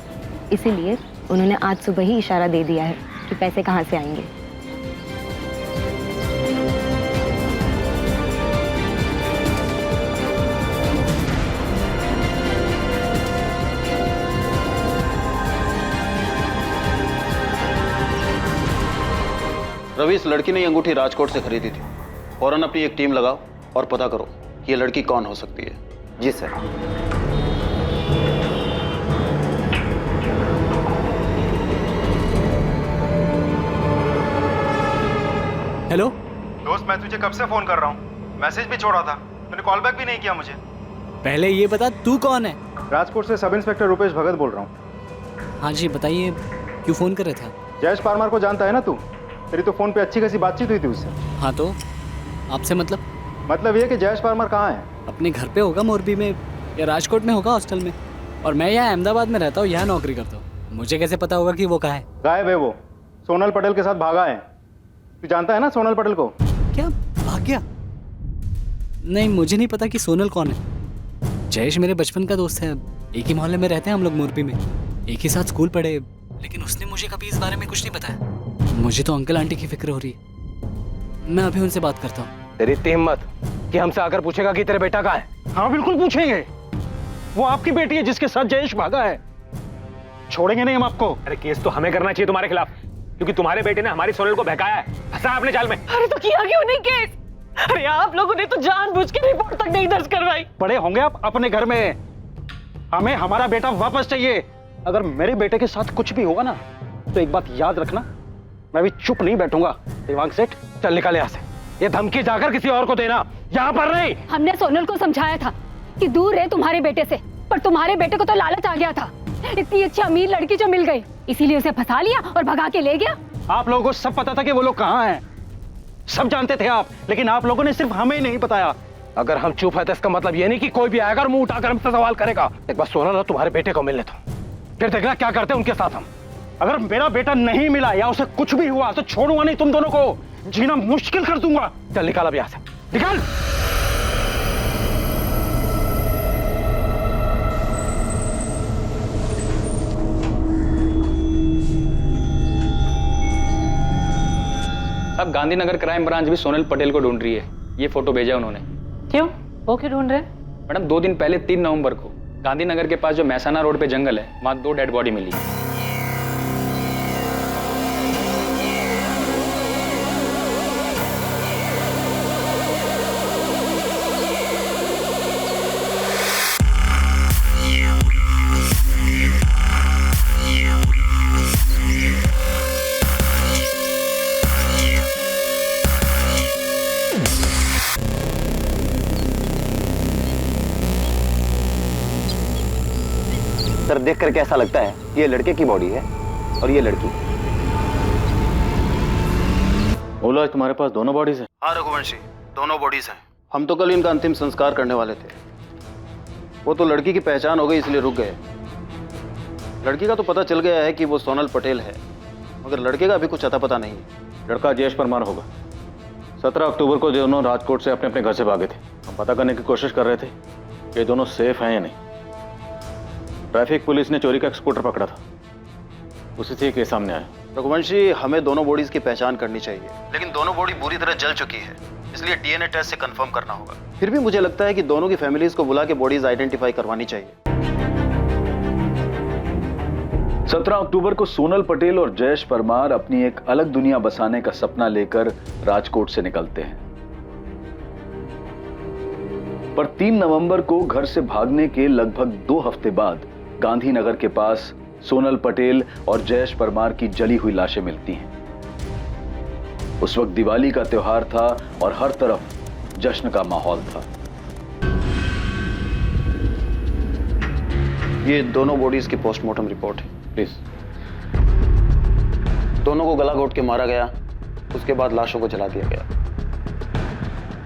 इसीलिए उन्होंने आज सुबह ही इशारा दे दिया है कि पैसे कहाँ से आएंगे। रवि, इस लड़की ने ये अंगूठी राजकोट से खरीदी थी। फौरन अपनी एक टीम लगाओ और पता करो ये लड़की कौन हो सकती है। जी सर। हेलो दोस्त, मैं तुझे कब से फोन कर रहा हूँ, मैसेज भी छोड़ा था, तूने कॉल बैक भी नहीं किया मुझे। पहले ये बता तू कौन है? राजकोट से सब इंस्पेक्टर रुपेश भगत बोल रहा हूँ। हाँ जी बताइए, क्यों फोन कर रहे थे? जयेश परमार को जानता है ना तू? तेरी तो फोन पे अच्छी खासी बातचीत हुई थी उससे। हाँ तो आपसे मतलब ये कि जयेश परमार कहाँ है? अपने घर पे होगा, मोरबी में या राजकोट में होगा हॉस्टल में, और मैं यहाँ अहमदाबाद में रहता हूँ, यहाँ नौकरी करता हूँ। मुझे कैसे पता होगा कि वो कहाँ है? गायब है वो, सोनल पटेल के साथ भागा है। तू जानता है ना सोनल पटेल को? क्या भाग गया? नहीं, मुझे नहीं पता कि सोनल कौन है। जयेश मेरे बचपन का दोस्त है, एक ही मोहल्ले में रहते हैं हम लोग मोरबी में, एक ही साथ स्कूल पढ़े, लेकिन उसने मुझे कभी इस बारे में कुछ नहीं बताया। मुझे तो अंकल आंटी की फिक्र हो रही है, मैं अभी उनसे बात करता हूँ। तेरी इतनी हिम्मत कि हमसे आकर पूछेगा कि तेरे बेटा कहाँ है? हाँ बिल्कुल पूछेंगे, वो आपकी बेटी है जिसके साथ जयेश भागा है, छोड़ेंगे नहीं हम आपको। अरे केस तो हमें करना चाहिए तुम्हारे खिलाफ, क्योंकि तुम्हारे बेटे ने हमारी सोनल को बहकाया है, फंसा है अपने जाल में। अरे तो किया क्यों नहीं केस? अरे आप लोगों ने तो जानबूझ के रिपोर्ट तक नहीं दर्ज करवाई। बड़े होंगे आप अपने घर में, हमें हमारा बेटा वापस चाहिए। अगर मेरे बेटे के साथ कुछ भी होगा ना तो एक बात याद रखना, मैं भी चुप नहीं बैठूंगा। दिमाग सेठ, चल निकल यहाँ से। ये धमकी जाकर किसी और को देना, यहाँ पर नहीं। हमने सोनल को समझाया था कि दूर रहे तुम्हारे बेटे से, पर तुम्हारे बेटे को तो लालच आ गया था। इतनी अच्छी अमीर लड़की जो मिल गई, इसीलिए उसे फंसा लिया और भगा के ले गया। आप लोगों को सब पता था कि वो लोग कहाँ हैं, सब जानते थे आप, लेकिन आप लोगों ने सिर्फ हमें नहीं बताया। अगर हम चुप है तो इसका मतलब ये नहीं कि कोई भी आएगा और मुंह उठाकर हमसे सवाल करेगा। एक बार सोनल और तुम्हारे बेटे को मिलने दो, फिर देखना क्या करते हैं उनके साथ हम। अगर मेरा बेटा नहीं मिला या उसे कुछ भी हुआ तो छोड़ूंगा नहीं तुम दोनों को, जीना मुश्किल कर दूंगा। चल निकाल अब यहाँ से, निकाल। अब गांधीनगर क्राइम ब्रांच भी सोनल पटेल को ढूंढ रही है। ये फोटो भेजा उन्होंने। क्यों? वो क्यों ढूंढ रहे? मैडम 2 दिन पहले 3 नवंबर को गांधीनगर के पास जो मैसाना रोड पे जंगल है, वहां 2 डेड बॉडी मिली। सर देख करके ऐसा लगता है कि ये लड़के की बॉडी है और ये लड़की। बोला तुम्हारे पास दोनों बॉडीज हैं? हाँ रघुवंशी, दोनों बॉडीज हैं। हम तो कल इनका अंतिम संस्कार करने वाले थे, वो तो लड़की की पहचान हो गई इसलिए रुक गए। लड़की का तो पता चल गया है कि वो सोनल पटेल है, मगर लड़के का अभी कुछ अता पता नहीं है। लड़का जयेश परमार होगा। 17 अक्टूबर को दोनों राजकोट से अपने अपने घर से भागे थे। हम पता करने की कोशिश कर रहे थे कि ये दोनों सेफ हैं या नहीं। ट्रैफिक पुलिस ने चोरी का एक स्कूटर पकड़ा था, उसी से केस सामने आया। रघुवंशी, हमें दोनों बॉडीज की पहचान करनी चाहिए, लेकिन दोनों बॉडी बुरी तरह जल चुकी है, इसलिए डीएनए टेस्ट से कंफर्म करना होगा। फिर भी मुझे लगता है कि दोनों की फैमिलीज को बुला के बॉडीज आइडेंटिफाई करवानी चाहिए। 17 अक्टूबर को सोनल पटेल और जयेश परमार अपनी एक अलग दुनिया बसाने का सपना लेकर राजकोट से निकलते हैं, पर 3 नवंबर को घर से भागने के लगभग 2 हफ्ते बाद गांधीनगर के पास सोनल पटेल और जयेश परमार की जली हुई लाशें मिलती हैं। उस वक्त दिवाली का त्योहार था और हर तरफ जश्न का माहौल था। ये दोनों बॉडीज की पोस्टमार्टम रिपोर्ट है। प्लीज। दोनों को गला घोट के मारा गया, उसके बाद लाशों को जला दिया गया।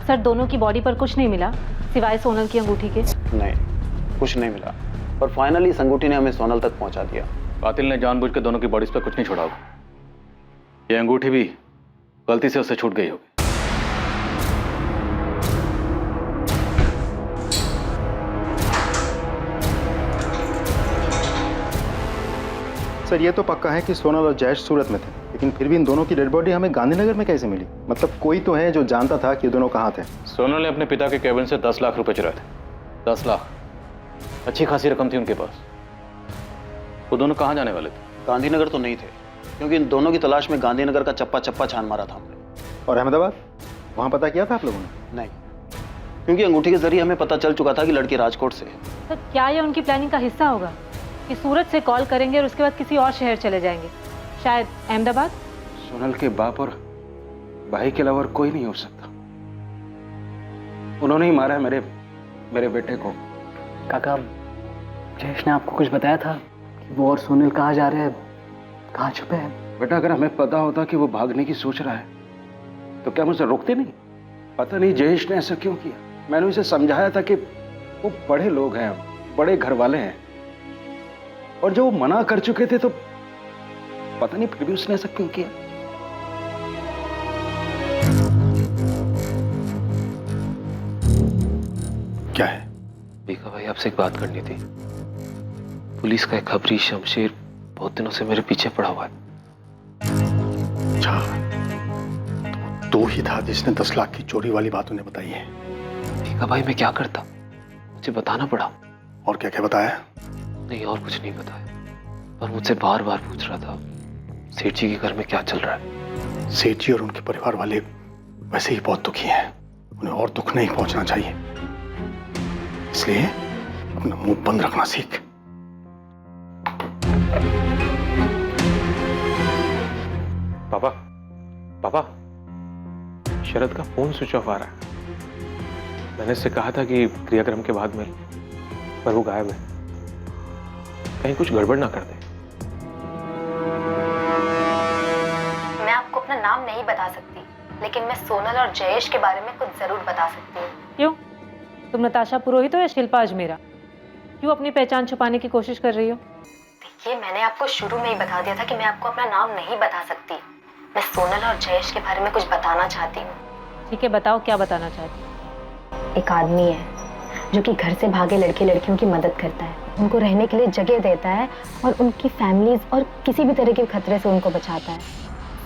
सर दोनों की बॉडी पर कुछ नहीं मिला सिवाय सोनल की अंगूठी के? नहीं, कुछ नहीं मिला, पर फाइनली इस अंगूठी ने हमें सोनल तक पहुंचा दिया। कातिल ने जानबूझ के दोनों की बॉडीज पर कुछ नहीं छोड़ा होगा। ये अंगूठी भी गलती से उससे छूट गई होगी। सर ये तो पक्का है कि सोनल और जयेश सूरत में थे, लेकिन फिर भी इन दोनों की डेड बॉडी हमें गांधीनगर में कैसे मिली? मतलब कोई तो है जो जानता था कि ये दोनों कहाँ थे। सोनल ने अपने पिता के केबिन से 10 लाख रुपए चुराए थे। 10 लाख, अच्छी खासी रकम थी उनके पास। वो दोनों कहाँ जाने वाले थे? गांधीनगर तो नहीं थे, क्योंकि इन दोनों की तलाश में गांधीनगर का चप्पा चप्पा छान मारा था हमने। और अहमदाबाद, वहाँ पता किया था आप लोगों ने? नहीं, क्योंकि अंगूठी के जरिए हमें पता चल चुका था कि लड़की राजकोट से है। तो क्या ये उनकी प्लानिंग का हिस्सा होगा कि सूरत से कॉल करेंगे और उसके बाद किसी और शहर चले जाएंगे, शायद अहमदाबाद? सोनल के बाप और भाई के अलावा और कोई नहीं हो सकता। उन्होंने ही मारा है मेरे बेटे को। काका, जयेश ने आपको कुछ बताया था कि वो और सोनल कहाँ जा रहे हैं, कहाँ छुपे हैं? बेटा, अगर हमें पता होता कि वो भागने की सोच रहा है तो क्या मुझे रोकते नहीं? पता नहीं जयेश ने ऐसा क्यों किया। मैंने उसे समझाया था कि वो बड़े लोग हैं, बड़े घर वाले हैं, और जो वो मना कर चुके थे तो पता नहीं फिर भी उसने ऐसा क्यों किया। क्या है? बीका भाई, आपसे एक बात करनी थी। पुलिस का एक खबरी शमशेर बहुत दिनों से मेरे पीछे पड़ा हुआ है। अच्छा, तो ही था जिसने 10 लाख की चोरी वाली बात उन्हें बताई है। बीका भाई, मैं क्या करता, मुझे बताना पड़ा। और क्या क्या बताया? नहीं, और कुछ नहीं बताया, पर मुझसे बार बार पूछ रहा था सेठ जी के घर में क्या चल रहा है। सेठ जी और उनके परिवार वाले वैसे ही बहुत दुखी हैं, उन्हें और दुख नहीं पहुंचना चाहिए, इसलिए अपना मुंह बंद रखना सीख। पापा, पापा, शरद का फोन स्विच ऑफ आ रहा है। मैंने इससे कहा था कि क्रियाक्रम के बाद में, पर वो गायब है। कहीं कुछ गड़बड़ ना कर दे। मैं आपको अपना नाम नहीं बता सकती, लेकिन मैं सोनल और जयेश के बारे में कुछ जरूर बता सकती हूँ। क्यों? तुम नताशा पुरोहित हो या शिल्पा अजमेरा? क्यों अपनी पहचान छुपाने की कोशिश कर रही हो? देखिए, मैंने आपको शुरू में ही बता दिया था कि मैं आपको अपना नाम नहीं बता सकती। मैं सोनल और जयेश के बारे में कुछ बताना चाहती हूँ। ठीक है, बताओ, क्या बताना चाहती हो? एक आदमी है जो कि घर से भागे लड़के लड़कियों की मदद करता है, उनको रहने के लिए जगह देता है और उनकी फैमिलीज और किसी भी तरह के खतरे से उनको बचाता है।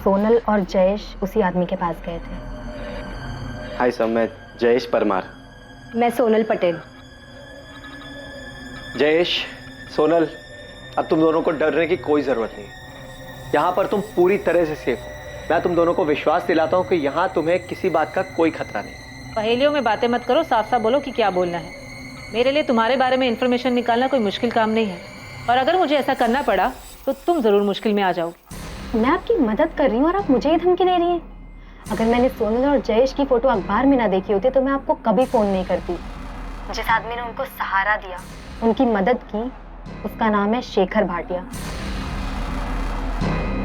सोनल और जयेश उसी आदमी के पास गए थे। हाय सर, मैं जयेश परमार। मैं सोनल पटेल। जयेश, सोनल, अब तुम दोनों को डरने की कोई जरूरत नहीं है। यहाँ पर तुम पूरी तरह से सेफ हो। मैं तुम दोनों को विश्वास दिलाता हूँ कि यहाँ तुम्हें किसी बात का कोई खतरा नहीं। पहेलियों में बातें मत करो, साफ साफ बोलो कि क्या बोलना है। मेरे लिए तुम्हारे बारे में इंफॉर्मेशन निकालना कोई मुश्किल काम नहीं है, और अगर मुझे ऐसा करना पड़ा तो तुम जरूर मुश्किल में आ जाओगी। मैं आपकी मदद कर रही हूँ और आप मुझे ही धमकी दे रही हैं। अगर मैंने सोनल और जयेश की फोटो अखबार में ना देखी होती तो मैं आपको कभी फोन नहीं करती। जिस आदमी ने उनको सहारा दिया, उनकी मदद की, उसका नाम है शेखर भाटिया।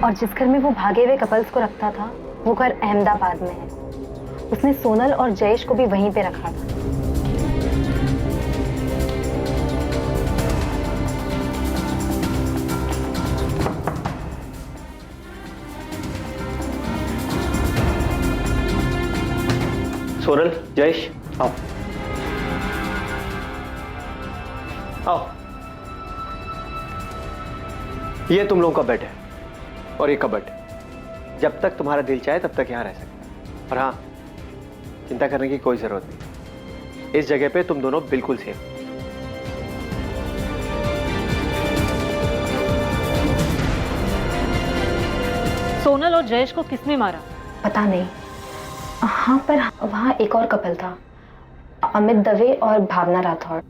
और जिस घर में वो भागे हुए कपल्स को रखता था, वो घर अहमदाबाद में है। उसने सोनल और जयेश को भी वहीं पे रखा था। सोनल, जयेश, आओ आओ। ये तुम लोगों का बेड है और ये कबर्ड। जब तक तुम्हारा दिल चाहे तब तक यहाँ रह सकते। और हाँ, चिंता करने की कोई जरूरत नहीं, इस जगह पे तुम दोनों बिल्कुल सेफ। सोनल और जयेश को किसने मारा? पता नहीं। हाँ, पर वहाँ एक और कपल था, अमित दवे और भावना राठौड़।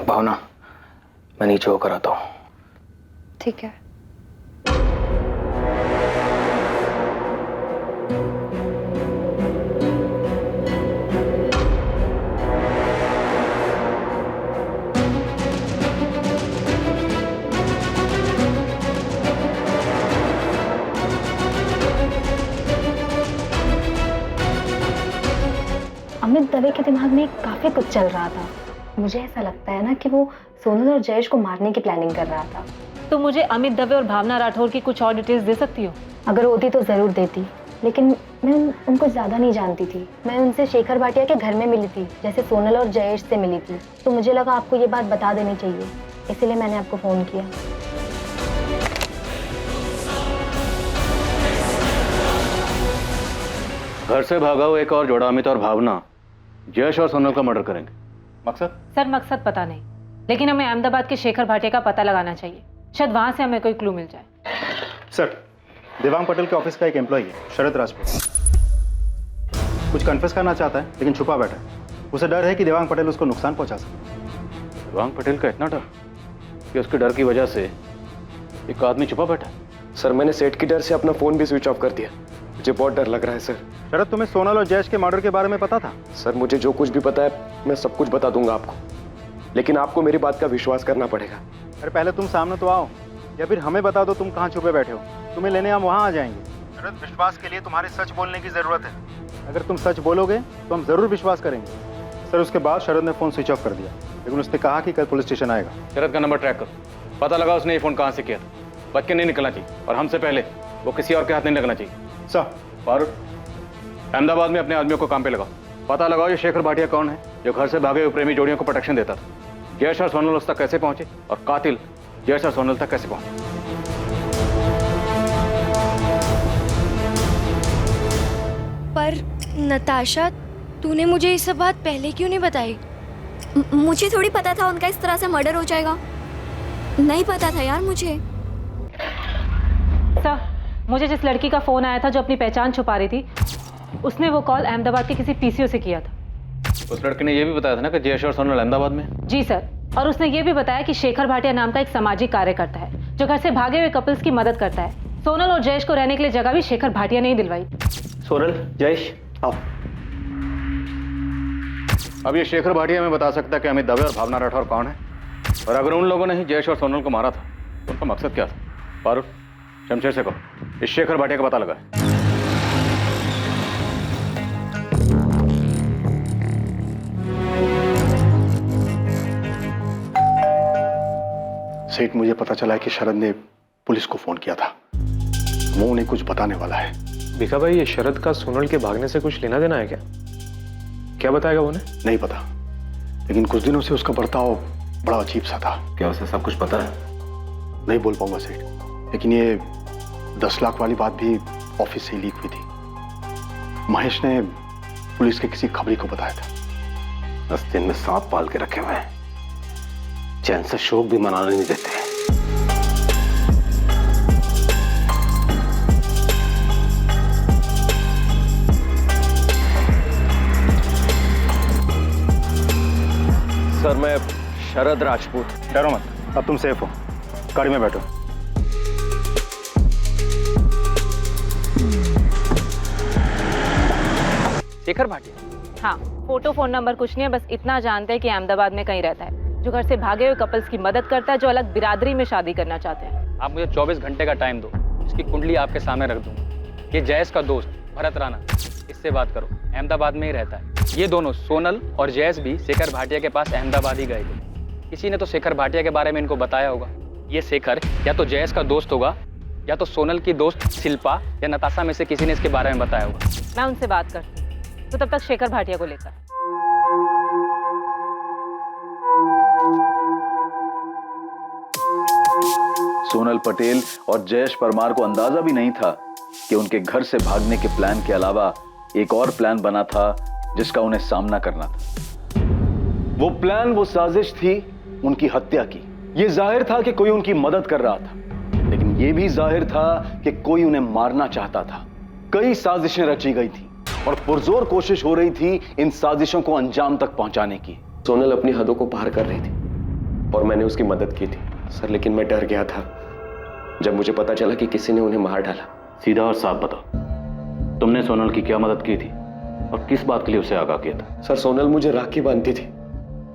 भावना, मैं नीचे होकर आता हूँ। ठीक है। अमित दवे के दिमाग में काफी कुछ चल रहा था। मुझे ऐसा लगता है ना कि वो सोनल और जयेश को मारने की प्लानिंग कर रहा था। तो मुझे अमित दवे और भावना राठौर की कुछ और डिटेल्स दे सकती हो? अगर होती तो जरूर देती, लेकिन मैं उनको ज्यादा नहीं जानती थी। मैं उनसे शेखर भाटिया के घर में मिली थी, जैसे सोनल और जयेश से मिली थी। तो मुझे लगा आपको ये बात बता देनी चाहिए, इसलिए मैंने आपको फोन किया। घर से भागा हुआ एक और जोड़ा अमित और भावना जयेश और सोनल का मर्डर करेंगे। मकसद? सर, मकसद पता नहीं, लेकिन हमें अहमदाबाद के शेखर भाटिया का पता लगाना चाहिए। शायद वहां से हमें कोई क्लू मिल जाए। सर, देवांग पटेल के ऑफिस का एक एम्प्लॉई है, शरद राजपूत। कुछ कन्फेस करना चाहता है लेकिन छुपा बैठा है। उसे डर है कि देवांग पटेल उसको नुकसान पहुंचा सकता। देवांग पटेल का इतना डर कि उसके डर की वजह से एक आदमी छुपा बैठा। सर मैंने सेठ की डर से अपना फोन भी स्विच ऑफ कर दिया। मुझे बहुत डर लग रहा है सर। शरद, तुम्हें सोनल और जयेश के मर्डर के बारे में पता था? सर मुझे जो कुछ भी पता है मैं सब कुछ बता दूंगा आपको, लेकिन आपको मेरी बात का विश्वास करना पड़ेगा। अरे पहले तुम सामने तो आओ, या फिर हमें बता दो तुम कहाँ छुपे बैठे हो। तुम्हें लेने हम वहाँ आ जाएंगे। शरद, विश्वास के लिए तुम्हारे सच बोलने की जरूरत है। अगर तुम सच बोलोगे तो हम जरूर विश्वास करेंगे। सर, उसके बाद शरद ने फोन स्विच ऑफ कर दिया, लेकिन उसने कहा कि कल पुलिस स्टेशन आएगा। शरद का नंबर ट्रैक करो, पता लगा उसने ये फोन कहाँ से किया था। बच के नहीं निकलना चाहिए, और हमसे पहले वो किसी और के हाथ नहीं लगना चाहिए। सर, फारूक, अहमदाबाद में अपने आदमियों को काम पे लगाओ। पता लगाओ ये शेखर भाटिया कौन है जो घर से भागे हुए प्रेमी जोड़ियों को प्रोटेक्शन देता था। जयेश और सोनल उस तक कैसे पहुंचे, और कातिल जयेश और सोनल तक कैसे पहुंचे। पर नताशा, तूने मुझे ये सब बात पहले क्यों नहीं बताई? मुझे थोड़ी पता था उनका इस तरह से मर्डर हो जाएगा। नहीं पता था यार मुझे। सर, मुझे जिस लड़की का फोन आया था जो अपनी पहचान छुपा रही थी, उसने वो कॉल अहमदाबाद के किसी पीसीओ से किया था। उस लड़के ने यह भी बताया था ना कि जयेश और सोनल अहमदाबाद में। जी सर, और उसने ये भी बताया कि शेखर भाटिया नाम का एक सामाजिक कार्यकर्ता है जो घर से भागे हुए कपल्स की मदद करता है। सोनल और जयेश को रहने के लिए जगह भी शेखर भाटिया ने ही दिलवाई। सोनल, जयेश, आओ। अब ये शेखर भाटिया हमें बता सकता है कि अमित दवे और भावना राठौर कौन है, और अगर उन लोगों ने ही जयेश और सोनल को मारा था तो उनका मकसद क्या था। फारूक, शमशेर से कहो इस शेखर भाटिया का पता लगा है। सेठ, मुझे पता चला है कि शरद ने पुलिस को फोन किया था। वो उन्हें कुछ बताने वाला है। भीखा भाई, ये शरद का सोनल के भागने से कुछ लेना देना है क्या? क्या बताएगा उन्हें? नहीं पता, लेकिन कुछ दिनों से उसका बर्ताव बड़ा अजीब सा था। क्या उसे सब कुछ पता है? नहीं बोल पाऊंगा सेठ, लेकिन ये 10 लाख वाली बात भी ऑफिस से ही लीक हुई थी। महेश ने पुलिस के किसी खबरी को बताया था। 10 दिन में सांप पाल के रखे हुए हैं, चैन से शोक भी मनाने नहीं देते। सर, मैं शरद राजपूत। डरो मत, अब तुम सेफ हो। गाड़ी में बैठो। शेखर भाटिया? हाँ, फोटो फोन नंबर कुछ नहीं है, बस इतना जानते हैं कि अहमदाबाद में कहीं रहता है, जो घर से भागे हुए कपल्स की मदद करता है जो अलग बिरादरी में शादी करना चाहते हैं। आप मुझे 24 घंटे का टाइम दो, इसकी कुंडली आपके सामने रख दूंगा। ये जयेश का दोस्त भरत राणा, इससे बात करो, अहमदाबाद में ही रहता है। ये दोनों सोनल और जयेश भी शेखर भाटिया के पास अहमदाबाद ही गए थे। किसी ने तो शेखर भाटिया के बारे में इनको बताया होगा। ये शेखर या तो जयेश का दोस्त होगा, या तो सोनल की दोस्त शिल्पा या नताशा में से किसी ने इसके बारे में बताया होगा। मैं उनसे बात करती हूँ, तो तब तक शेखर भाटिया को लेकर। सोनल पटेल और जयेश परमार को अंदाजा भी नहीं था कि उनके घर से भागने के प्लान के अलावा एक और प्लान बना था जिसका उन्हें सामना करना था। वो प्लान, वो साजिश थी उनकी हत्या की। ये जाहिर था कि कोई उनकी मदद कर रहा था, लेकिन ये भी जाहिर था कि कोई उन्हें मारना चाहता था। कई साजिशें रची गई थी और पुरजोर कोशिश हो रही थी इन साजिशों को अंजाम तक पहुंचाने की। सोनल अपनी हदों को पार कर रही थी और मैंने उसकी मदद की थी सर, लेकिन मैं डर गया था जब मुझे पता चला कि किसी ने उन्हें मार डाला। सीधा और साफ बताओ, तुमने सोनल की क्या मदद की थी और किस बात के लिए उसे आगाह किया था? सर, सोनल मुझे राखी बांधती थी,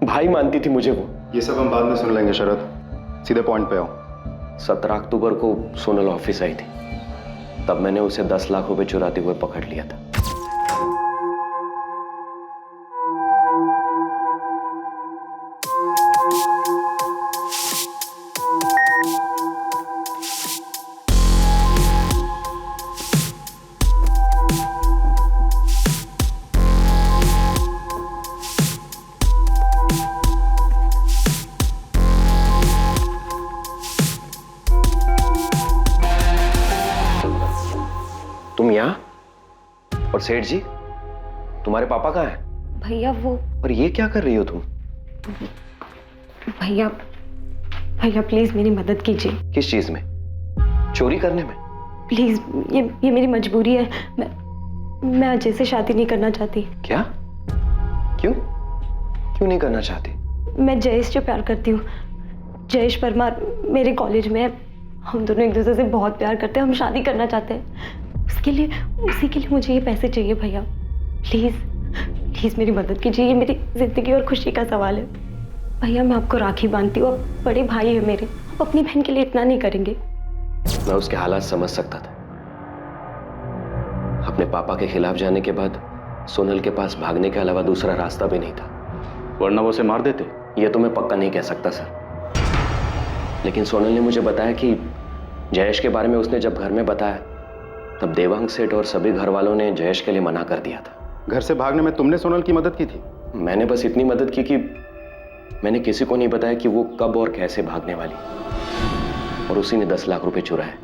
भाई मानती थी मुझे वो। ये सब हम बाद में सुन लेंगे शरद, सीधे पॉइंट पे आओ। 17 अक्टूबर को सोनल ऑफिस आई थी, तब मैंने उसे 10 लाख रुपए चुराते हुए पकड़ लिया था। तुम यहाँ? और सेठ जी, तुम्हारे पापा कहाँ हैं? भैया वो। और ये क्या कर रही हो तुम? भैया, भैया प्लीज मेरी मदद कीजिए। किस चीज में? चोरी करने में? प्लीज, ये मेरी मजबूरी है। मैं अजय से शादी नहीं करना चाहती। क्या? क्यों? क्यों नहीं करना चाहती? मैं जयेश से प्यार करती हूँ। जयेश परमार मेरे कॉलेज में है। हम दोनों एक दूसरे से बहुत प्यार करते हैं। हम शादी करना चाहते हैं। उसी के लिए मुझे ये पैसे चाहिए भैया। प्लीज़ प्लीज़ मेरी मदद कीजिए। ये मेरी जिंदगी और खुशी का सवाल है। भैया मैं आपको राखी बांधती हूँ। आप बड़े भाई है मेरे। आप अपनी बहन के लिए इतना नहीं करेंगे? मैं उसके हालात समझ सकता था। अपने पापा के खिलाफ जाने के बाद सोनल के पास भागने के अलावा दूसरा रास्ता भी नहीं था। वरना वो उसे मार देते। ये तो मैं पक्का नहीं कह सकता सर, लेकिन सोनल ने मुझे बताया कि जयेश के बारे में उसने जब घर में बताया तब देवांग सेठ और सभी घर वालों ने जयेश के लिए मना कर दिया था। घर से भागने में तुमने सोनल की मदद की थी? मैंने बस इतनी मदद की कि मैंने किसी को नहीं बताया कि वो कब और कैसे भागने वाली, और उसी ने 10 लाख रुपए चुराए।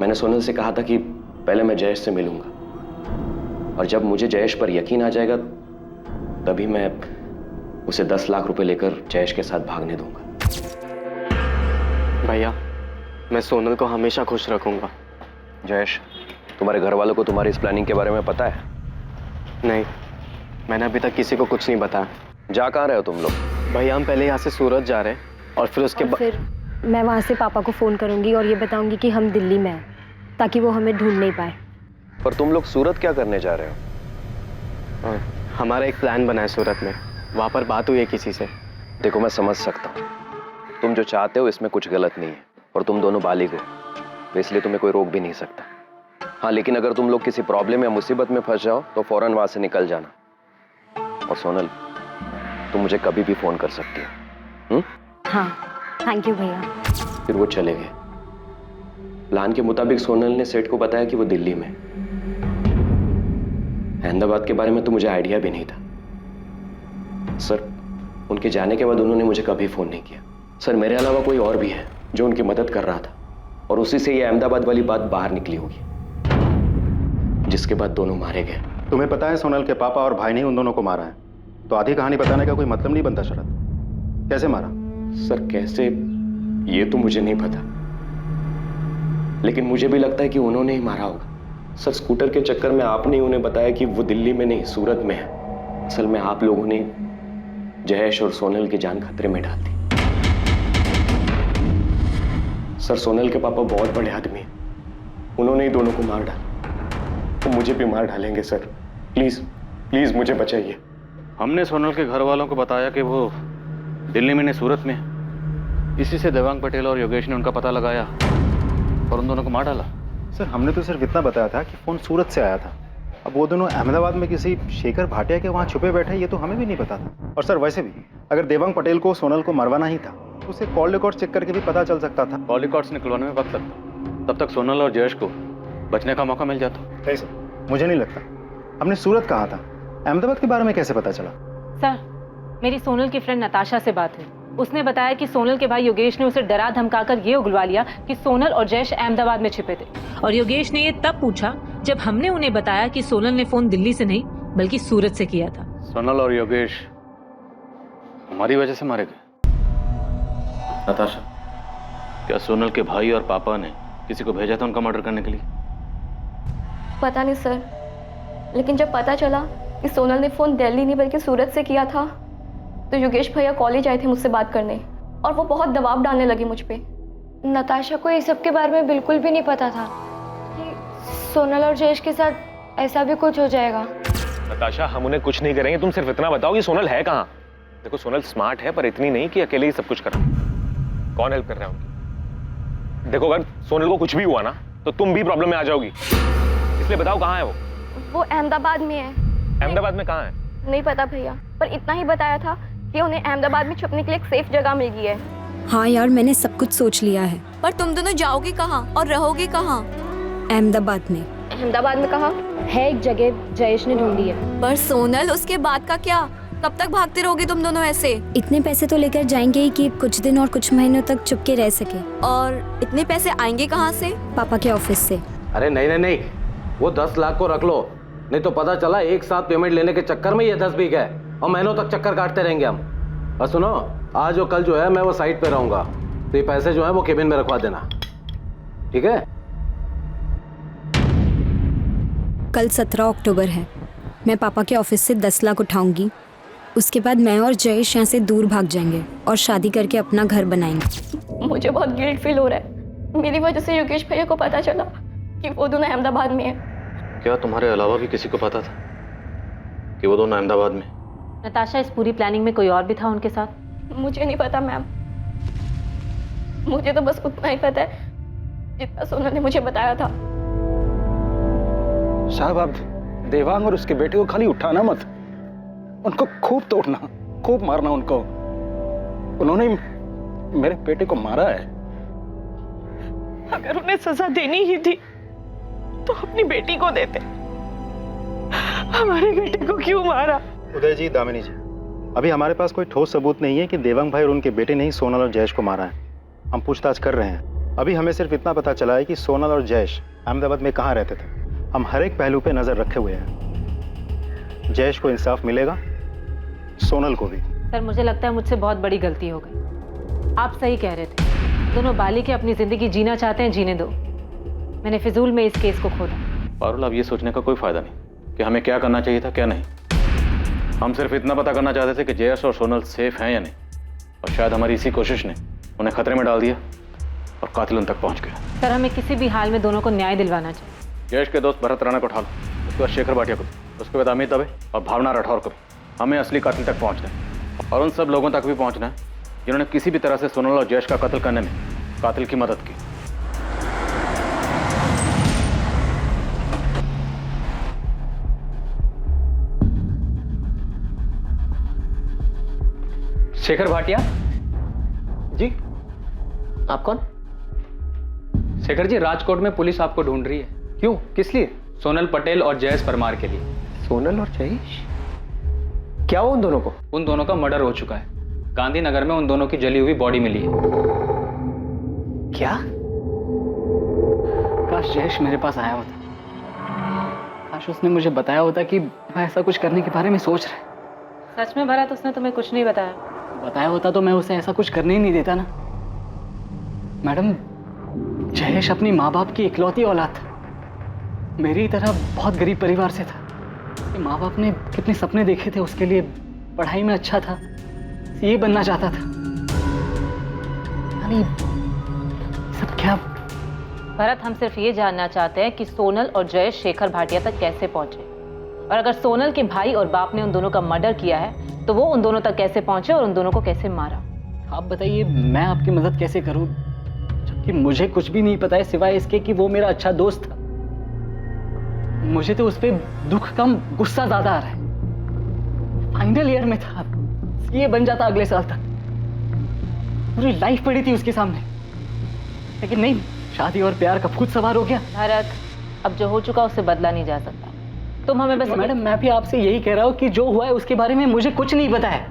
मैंने सोनल से कहा था कि पहले मैं जयेश से मिलूंगा, और जब मुझे जयेश पर यकीन आ जाएगा तभी मैं उसे 10 लाख रुपए लेकर जयेश के साथ भागने दूंगा। भैया मैं सोनल को हमेशा खुश रखूंगा। जयेश, तुम्हारे घर वालों को तुम्हारी इस प्लानिंग के बारे में पता है? नहीं, मैंने अभी तक किसी को कुछ नहीं बताया। जा कहाँ रहे हो तुम लोग? भैया हम पहले यहाँ से सूरत जा रहे हैं और फिर उसके बाद फिर मैं वहाँ से पापा को फ़ोन करूँगी और ये बताऊँगी कि हम दिल्ली में हैं, ताकि वो हमें ढूंढ नहीं पाए। पर तुम लोग सूरत क्या करने जा रहे हो? हमारा एक प्लान बना है सूरत में, वहाँ पर बात हुई है किसी से। देखो मैं समझ सकता हूँ, तुम जो चाहते हो इसमें कुछ गलत नहीं है, और तुम दोनों बालिग हो तो इसलिए तुम्हें कोई रोक भी नहीं सकता। हाँ, लेकिन अगर तुम लोग किसी प्रॉब्लम या मुसीबत में फंस जाओ तो फौरन वहां से निकल जाना। और सोनल, तुम मुझे कभी भी फोन कर सकती हो। हाँ, थैंक यू भैया। फिर वो चले गए। प्लान के मुताबिक सोनल ने सेठ को बताया कि वो दिल्ली में। अहमदाबाद के बारे में तो मुझे आइडिया भी नहीं था सर। उनके जाने के बाद उन्होंने मुझे कभी फोन नहीं किया। सर, मेरे अलावा कोई और भी है जो उनकी मदद कर रहा था, और उसी से ये अहमदाबाद वाली बात बाहर निकली होगी, जिसके बाद दोनों मारे गए। तुम्हें पता है सोनल के पापा और भाई ने उन दोनों को मारा है, तो आधी कहानी बताने का कोई मतलब नहीं बनता शरद। कैसे मारा? सर कैसे, ये तो मुझे नहीं पता, लेकिन मुझे भी लगता है कि उन्होंने ही मारा होगा। सर, स्कूटर के चक्कर में आपने उन्हें बताया कि वो दिल्ली में नहीं सूरत में है। असल में आप लोगों ने जयेश और सोनल की जान खतरे में डाल दी। सर, सोनल के पापा बहुत बड़े आदमी हैं, उन्होंने ही दोनों को मार डाला, तो मुझे भी मार डालेंगे। सर प्लीज प्लीज मुझे बचाइए। हमने सोनल के घर वालों को बताया कि वो दिल्ली में नहीं सूरत में है। इसी से देवांग पटेल और योगेश ने उनका पता लगाया और उन दोनों को मार डाला। सर, हमने तो सिर्फ इतना बताया था कि फोन सूरत से आया था। अब वो दोनों अहमदाबाद में किसी शेखर भाटिया के वहाँ छुपे बैठे, ये तो हमें भी नहीं पता था। और सर वैसे भी अगर देवांग पटेल को सोनल को मरवाना ही था तो उसे कॉल रिकॉर्ड चेक करके भी पता चल सकता था। कॉल रिकॉर्ड्स निकलवाने में वक्त लगता, तब तक सोनल और जयेश को बचने का मौका मिल जाता। नहीं सर, मुझे नहीं लगता। हमने सूरत कहा था, अहमदाबाद के बारे में कैसे पता चला? सर, मेरी सोनल की फ्रेंड नताशा से बात हुई। उसने बताया कि सोनल के भाई योगेश ने उसे डरा धमकाकर ये उगलवा लिया कि सोनल और जयेश अहमदाबाद में छिपे थे, और योगेश ने ये तब पूछा जब हमने उन्हें बताया कि सोनल ने फोन दिल्ली से नहीं बल्कि सूरत से किया था। सोनल और योगेश हमारी वजह से मारे गए। नताशा, क्या सोनल के भाई और पापा ने किसी को भेजा था उनका मर्डर करने के लिए? पता नहीं सर, लेकिन जब पता चला कि सोनल ने फ़ोन दिल्ली नहीं बल्कि सूरत से किया था तो योगेश भैया कॉलेज आए थे मुझसे बात करने, और वो बहुत दबाव डालने लगे मुझ पे। नताशा को ये सब के बारे में बिल्कुल भी नहीं पता था कि सोनल और जयेश के साथ ऐसा भी कुछ हो जाएगा। नताशा, हम उन्हें कुछ नहीं करेंगे, तुम सिर्फ इतना बताओ कि सोनल है कहाँ। देखो, सोनल स्मार्ट है पर इतनी नहीं कि अकेले ही सब कुछ करा। कौन हेल्प कर रहा है उनकी? देखो, अगर सोनल को कुछ भी हुआ ना तो तुम भी प्रॉब्लम में आ जाओगी, इसलिए बताओ कहाँ है वो? वो अहमदाबाद में है। अहमदाबाद में कहाँ है? नहीं पता भैया, पर इतना ही बताया था कि उन्हें अहमदाबाद में छुपने के लिए एक सेफ जगह मिल गई है। हाँ यार, मैंने सब कुछ सोच लिया है। पर तुम दोनों जाओगे कहाँ और रहोगे कहाँ? अहमदाबाद में। अहमदाबाद में कहाँ? है एक जगह, जयेश ने ढूंढी है। पर सोनल, उसके बाद का क्या? कब तक भागते रहोगे तुम दोनों ऐसे? इतने पैसे तो लेकर जाएंगे ही कि कुछ दिन और कुछ महीनों तक चुपके रह सके। और इतने पैसे आएंगे कहाँ से? पापा के ऑफिस से। अरे नहीं नहीं नहीं, वो 10 लाख को रख लो, नहीं तो पता चला एक साथ पेमेंट लेने के चक्कर में ये 10 भी गए और महीनों तक चक्कर काटते रहेंगे हम। और सुनो, आज और कल जो है मैं वो साइट पे रहूंगा, तो ये पैसे जो है वो केबिन में रखवा देना, ठीक है? कल 17 अक्टूबर है। मैं पापा के ऑफिस से 10 लाख उठाऊंगी, उसके बाद मैं और जयेश यहाँ से दूर भाग जाएंगे और शादी करके अपना घर बनाएंगे। मुझे बहुत गिल्ट फील हो रहा है। मेरी वजह से योगेश भैया को पता चला कि वो दोनों अहमदाबाद में हैं। क्या तुम्हारे अलावा भी किसी को पता था कि वो दोनों अहमदाबाद में? नताशा, इस पूरी प्लानिंग में कोई और भी था उनके साथ? मुझे नहीं पता मैम, मुझे तो बस उतना ही पता है जितना सोनल ने मुझे बताया था। साहब आप देवांग और उसके बेटे को खाली उठाना मत, उनको खूब तोड़ना, खूब मारना उनको। उन्होंने मेरे बेटे को मारा है। अगर उन्हें सजा देनी ही थी तो अपनी बेटी को देते, हमारे बेटे को क्यों मारा? उदय जी, दामिनी जी, अभी हमारे पास कोई ठोस सबूत नहीं है कि देवांग भाई और उनके बेटे ने ही सोनल और जयेश को मारा है। हम पूछताछ कर रहे हैं। अभी हमें सिर्फ इतना पता चला है कि सोनल और जयेश अहमदाबाद में कहाँ रहते थे। हम हर एक पहलू पे नजर रखे हुए हैं। जयेश को इंसाफ मिलेगा, सोनल को भी। सर, मुझे लगता है मुझसे बहुत बड़ी गलती हो गई। आप सही कह रहे थे, दोनों बालिके अपनी जिंदगी जीना चाहते हैं, जीने दो। मैंने फिजूल में इस केस को खोला। पारुल, अब ये सोचने का कोई फायदा नहीं कि हमें क्या करना चाहिए था, क्या नहीं। हम सिर्फ इतना पता करना चाहते थे कि जयेश और सोनल सेफ हैं या नहीं, और शायद हमारी इसी कोशिश ने उन्हें खतरे में डाल दिया और कातिल उन तक पहुंच गया। सर, हमें किसी भी हाल में दोनों को न्याय दिलवाना चाहिए। जयेश के दोस्त भरत राणा को उठा लो, उसके बाद शेखर भाटिया को, उसके बाद अमित दवे और भावना राठौर को। हमें असली कातिल तक पहुंचना है, और उन सब लोगों तक भी पहुंचना है जिन्होंने किसी भी तरह से सोनल और जयेश का कत्ल करने में कातिल की मदद की। शेखर भाटिया जी, आप कौन? शेखर जी, राजकोट में पुलिस आपको ढूंढ रही है। क्यों, किस लिए? सोनल पटेल और जयेश परमार के लिए। सोनल और जयेश? क्या हुआ उन दोनों को? उन दोनों का मर्डर हो चुका है। गांधीनगर में उन दोनों की जली हुई बॉडी मिली है। क्या? काश जयेश मेरे पास आया होता, काश उसने मुझे बताया होता कि मैं ऐसा कुछ करने के बारे में सोच रहा। सच में भरत, उसने तुम्हें कुछ नहीं बताया? बताया होता तो मैं उसे ऐसा कुछ करने ही नहीं देता ना। मैडम, जयेश अपनी माँ बाप की इकलौती औलाद था। मेरी तरह बहुत गरीब परिवार से था। माँ बाप ने कितने सपने देखे थे उसके लिए, पढ़ाई में अच्छा था, ये बनना चाहता था। यानी सब क्या? भरत, हम सिर्फ ये जानना चाहते हैं कि सोनल और जयेश शेखर भाटिया तक कैसे पहुंचे, और अगर सोनल के भाई और बाप ने उन दोनों का मर्डर किया है तो वो उन दोनों तक कैसे पहुंचे और उन दोनों को कैसे मारा। आप बताइए, मैं आपकी मदद कैसे करूं जबकि मुझे कुछ भी नहीं पता है सिवाय इसके कि वो मेरा अच्छा दोस्त था। मुझे तो उस पर दुख कम गुस्सा ज्यादा आ रहा है। फाइनल ईयर में था, ये बन जाता अगले साल तक। पूरी लाइफ पड़ी थी उसके सामने, लेकिन नहीं, शादी और प्यार का खुद सवार हो गया। भरत, अब जो हो चुका उससे बदला नहीं जा सकता। तुम हमें बस। मैडम, मैं भी आपसे यही कह रहा हूँ कि जो हुआ है उसके बारे में मुझे कुछ नहीं पता है।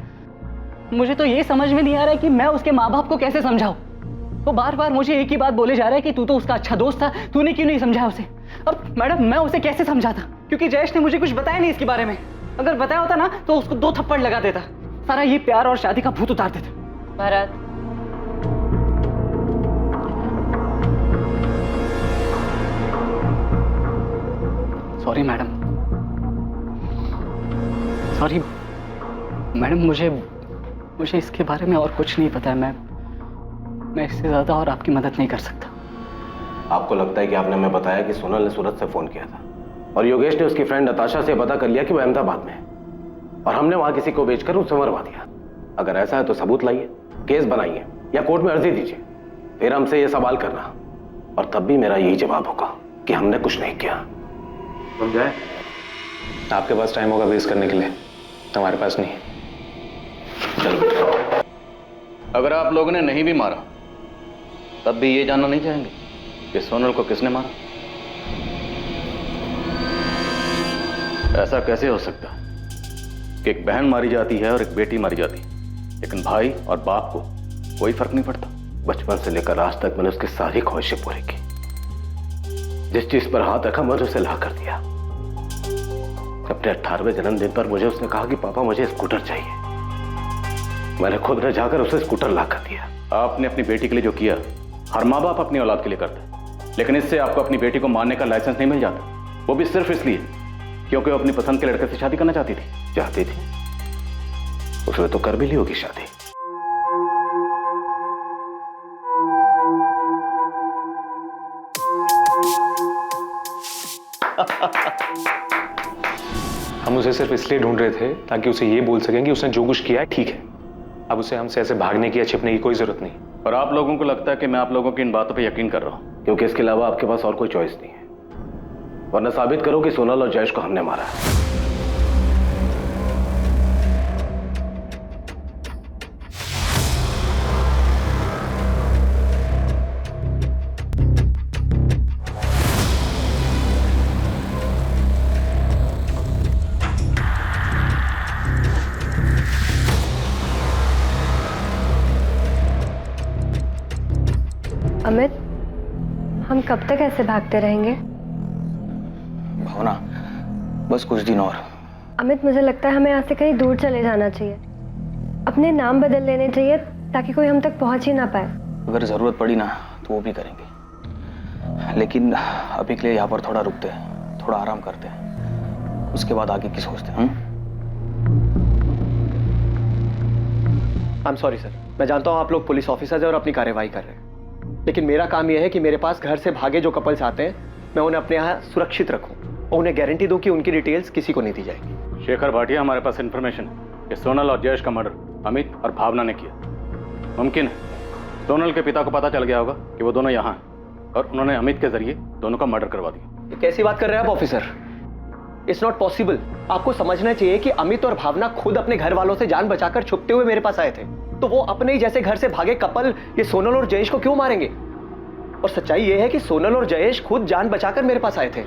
मुझे तो ये समझ में नहीं आ रहा है कि मैं उसके माँ बाप को कैसे समझाऊं। वो बार बार मुझे एक ही बात बोले जा रहा है कि तू तो उसका अच्छा दोस्त था, तूने क्यों नहीं समझाया उसे। अब मैडम, मैं उसे कैसे समझाता, क्योंकि जयेश ने मुझे कुछ बताया नहीं इसके बारे में। अगर बताया होता ना तो उसको 2 थप्पड़ लगा देता, सारा ये प्यार और शादी का भूत उतार देता। Bharat, sorry madam, sorry madam, मुझे इसके बारे में और कुछ नहीं पता है। मैं इससे ज्यादा और आपकी मदद नहीं कर सकता। आपको लगता है कि आपने हमें बताया कि सोनल ने सूरत से फोन किया था और योगेश ने उसकी फ्रेंड नताशा से पता कर लिया कि वो अहमदाबाद में है, और हमने वहां किसी को बेचकर उसे मरवा दिया। अगर ऐसा है तो सबूत लाइए, केस बनाइए या कोर्ट में अर्जी दीजिए, फिर हमसे ये सवाल करना, और तब भी मेरा यही जवाब होगा कि हमने कुछ नहीं किया। समझाए? आपके पास टाइम होगा बेस करने के लिए, हमारे पास नहीं। चलो, अगर आप लोगों ने नहीं भी मारा तब भी ये जानना नहीं चाहेंगे कि सोनल को किसने मारा? ऐसा कैसे हो सकता कि एक बहन मारी जाती है और एक बेटी मारी जाती है, लेकिन भाई और बाप को कोई फर्क नहीं पड़ता? बचपन से लेकर आज तक मैंने उसकी सारी ख्वाहिशें पूरी की। जिस चीज पर हाथ रखा मैंने उसे ला कर दिया। अपने 18वें जन्मदिन पर मुझे उसने कहा कि पापा मुझे स्कूटर चाहिए। मैंने खुद ने जाकर उसे स्कूटर ला कर दिया। आपने अपनी बेटी के लिए जो किया हर माँ बाप अपनी औलाद के लिए करते हैं, लेकिन इससे आपको अपनी बेटी को मारने का लाइसेंस नहीं मिल जाता, वो भी सिर्फ इसलिए क्योंकि वो अपनी पसंद के लड़के से शादी करना चाहती थी। उसने तो कर भी ली होगी शादी। हम उसे सिर्फ इसलिए ढूंढ रहे थे ताकि उसे ये बोल सकें कि उसने जो कुछ किया है ठीक है। अब उसे हमसे ऐसे भागने की या छिपने की कोई जरूरत नहीं। और आप लोगों को लगता है कि मैं आप लोगों की इन बातों पे यकीन कर रहा हूं, क्योंकि इसके अलावा आपके पास और कोई चॉइस नहीं है। वरना साबित करो कि सोनल और जयेश को हमने मारा है। अमित, हम कब तक ऐसे भागते रहेंगे? भावना, बस कुछ दिन और। अमित, मुझे लगता है हमें यहाँ से कहीं दूर चले जाना चाहिए। अपने नाम बदल लेने चाहिए ताकि कोई हम तक पहुंच ही ना पाए। अगर जरूरत पड़ी ना तो वो भी करेंगे, लेकिन अभी के लिए यहाँ पर थोड़ा रुकते हैं, थोड़ा आराम करते हैं, उसके बाद आगे की सोचते हैं। आई एम सॉरी सर, मैं जानता हूँ आप लोग पुलिस ऑफिसर्स हैं और अपनी कार्यवाही कर रहे हैं, लेकिन मेरा काम यह है कि मेरे पास घर से भागे जो कपल्स आते हैं मैं उन्हें अपने यहाँ सुरक्षित रखूं और उन्हें गारंटी दूं कि उनकी डिटेल्स किसी को नहीं दी जाएगी। शेखर भाटिया, हमारे पास इन्फॉर्मेशन है कि सोनल और जयेश का मर्डर अमित और भावना ने किया। मुमकिन है सोनल के पिता को पता चल गया होगा कि वो दोनों यहाँ हैं और उन्होंने अमित के जरिए दोनों का मर्डर करवा दिया। ये कैसी बात कर रहे हैं आप ऑफिसर? It's not possible. आपको समझना चाहिए कि अमित और भावना खुद अपने घर वालों से जान बचाकर छुपते हुए मेरे पास आए थे, तो वो अपने ही जैसे घर से भागे कपल ये सोनल और जयेश को क्यों मारेंगे? और सच्चाई यह है कि सोनल और जयेश खुद जान बचाकर मेरे पास आए थे।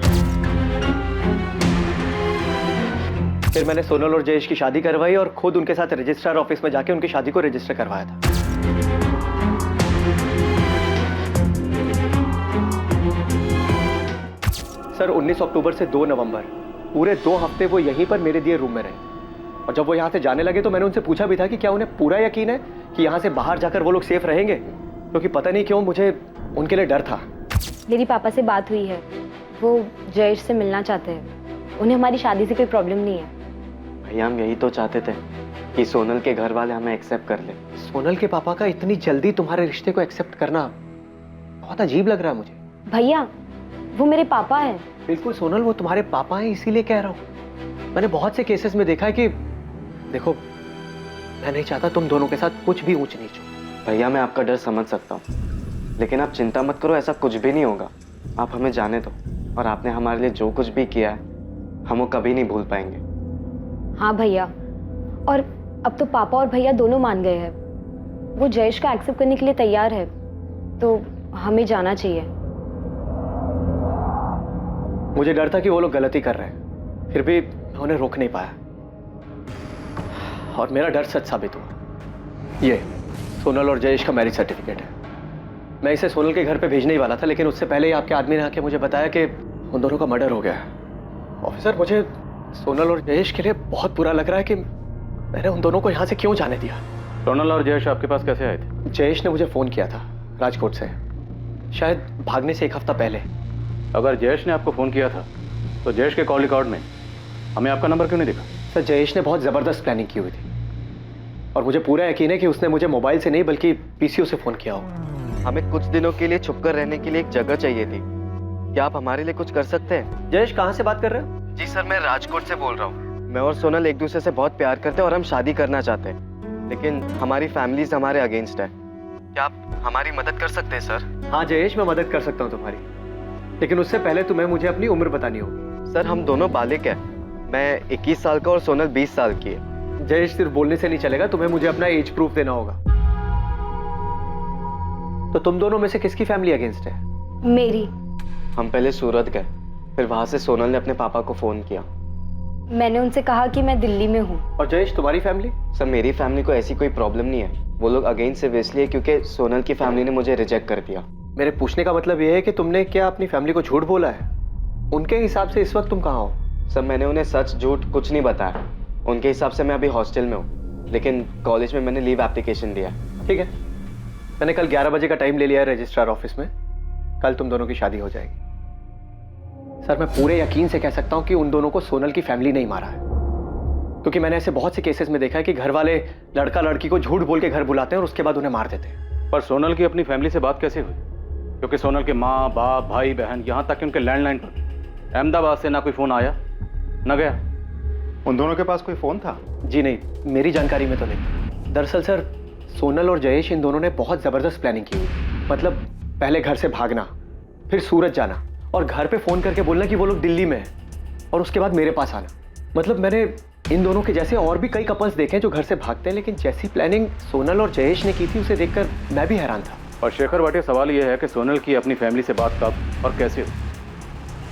फिर मैंने सोनल और जयेश की शादी करवाई और खुद उनके साथ रजिस्ट्रार ऑफिस में जाके उनकी शादी को रजिस्टर करवाया था। सर 19 अक्टूबर से 2 नवंबर पूरे 2 हफ्ते वो यहीं पर मेरे दिए रूम में रहे, और जब वो यहाँ से जाने लगे तो मैंने उनसे पूछा भी था कि क्या उन्हें पूरा यकीन है कि यहाँ से बाहर जाकर वो लोग सेफ रहेंगे, क्योंकि पता नहीं क्यों मुझे उनके लिए डर था। मेरी पापा से बात हुई है, वो जयेश से मिलना चाहते हैं, उन्हें हमारी शादी से कोई प्रॉब्लम नहीं है। भैया हम यही तो चाहते थे कि सोनल के घर वाले हमें एक्सेप्ट कर ले। सोनल के पापा का इतनी जल्दी तुम्हारे रिश्ते को एक्सेप्ट करना बहुत अजीब लग रहा है मुझे। भैया वो मेरे पापा हैं। बिल्कुल सोनल, वो तुम्हारे पापा हैं, इसीलिए कह रहा हूँ। मैंने बहुत से केसेस में देखा है कि देखो, मैं नहीं चाहता तुम दोनों के साथ कुछ भी ऊंच नीच हो। भैया मैं आपका डर समझ सकता हूँ, लेकिन आप चिंता मत करो, ऐसा कुछ भी नहीं होगा। आप हमें जाने दो, और आपने हमारे लिए जो कुछ भी किया है हम वो कभी नहीं भूल पाएंगे। हाँ भैया, और अब तो पापा और भैया दोनों मान गए हैं, वो जयेश का एक्सेप्ट करने के लिए तैयार है, तो हमें जाना चाहिए। मुझे डर था कि वो लोग गलती कर रहे हैं, फिर भी मैं उन्हें रोक नहीं पाया, और मेरा डर सच साबित हुआ। ये सोनल और जयेश का मैरिज सर्टिफिकेट है। मैं इसे सोनल के घर पे भेजने ही वाला था, लेकिन उससे पहले ही आपके आदमी ने आके मुझे बताया कि उन दोनों का मर्डर हो गया है। ऑफिसर, मुझे सोनल और जयेश के लिए बहुत बुरा लग रहा है कि मैंने उन दोनों को यहाँ से क्यों जाने दिया। सोनल और जयेश आपके पास कैसे आए थे? जयेश ने मुझे फोन किया था राजकोट से, शायद भागने से 1 हफ्ता पहले। अगर जयेश ने आपको फोन किया था तो जयेश के कॉल रिकॉर्ड में हमें आपका नंबर क्यों नहीं दिखा? सर, जयेश ने बहुत जबरदस्त प्लानिंग की हुई थी, और मुझे पूरा यकीन है कि उसने मुझे मोबाइल से नहीं बल्कि पीसीओ से फोन किया होगा। हमें कुछ दिनों के लिए छुपकर रहने के लिए एक जगह चाहिए थी, क्या आप हमारे लिए कुछ कर सकते हैं? जयेश, कहाँ से बात कर रहे हो? जी सर, मैं राजकोट से बोल रहा हूँ। मैं और सोनल एक दूसरे से बहुत प्यार करते हैं और हम शादी करना चाहते हैं, लेकिन हमारी फैमिलीज हमारे अगेंस्ट है। क्या आप हमारी मदद कर सकते हैं सर? हाँ जयेश, मैं मदद कर सकता हूँ तुम्हारी, लेकिन उससे पहले तुम्हें मुझे अपनी उम्र बतानी होगी। सर हम दोनों बालिग हैं, मैं 21 साल का और सोनल 20 साल की है। जयेश, सिर्फ बोलने से नहीं चलेगा, तुम्हें मुझे अपना एज प्रूफ देना होगा। तो तुम दोनों में से किसकी फैमिली अगेंस्ट है? मेरी। हम पहले सूरत गए, फिर वहां से सोनल ने अपने पापा को फोन किया। मैंने उनसे कहा कि मैं दिल्ली में हूँ। और जयेश, तुम्हारी फैमिली? सर मेरी फैमिली को ऐसी कोई प्रॉब्लम नहीं है, वो लोग अगेंस्ट सिर्फ इसलिए क्योंकि सोनल की फैमिली ने मुझे रिजेक्ट कर दिया। मेरे पूछने का मतलब ये है कि तुमने क्या अपनी फैमिली को झूठ बोला है? उनके हिसाब से इस वक्त तुम कहाँ हो? सर मैंने उन्हें सच झूठ कुछ नहीं बताया, उनके हिसाब से मैं अभी हॉस्टल में हूँ, लेकिन कॉलेज में मैंने लीव एप्लीकेशन दिया। ठीक है, मैंने कल 11 बजे का टाइम ले लिया है रजिस्ट्रार ऑफिस में, कल तुम दोनों की शादी हो जाएगी। सर, मैं पूरे यकीन से कह सकता हूँ कि उन दोनों को सोनल की फैमिली नहीं मारा है। क्योंकि मैंने ऐसे बहुत से केसेस में देखा है कि घर वाले लड़का लड़की को झूठ बोल के घर बुलाते हैं और उसके बाद उन्हें मार देते हैं। पर सोनल की अपनी फैमिली से बात कैसे हुई? क्योंकि सोनल के माँ बाप भाई बहन यहाँ तक कि उनके लैंडलाइन पर अहमदाबाद से ना कोई फोन आया ना गया। उन दोनों के पास कोई फोन था? जी नहीं, मेरी जानकारी में तो नहीं। दरअसल सर, सोनल और जयेश इन दोनों ने बहुत जबरदस्त प्लानिंग की हुई। मतलब पहले घर से भागना, फिर सूरत जाना और घर पे फोन करके बोलना कि वो लोग दिल्ली में हैं और उसके बाद मेरे पास आना। मतलब मैंने इन दोनों के जैसे और भी कई कपल्स देखे हैं जो घर से भागते हैं, लेकिन जैसी प्लानिंग सोनल और जयेश ने की थी उसे देखकर मैं भी हैरान था। और शेखर भाटिया, सवाल यह है कि सोनल की अपनी फैमिली से बात कब और कैसे हुई?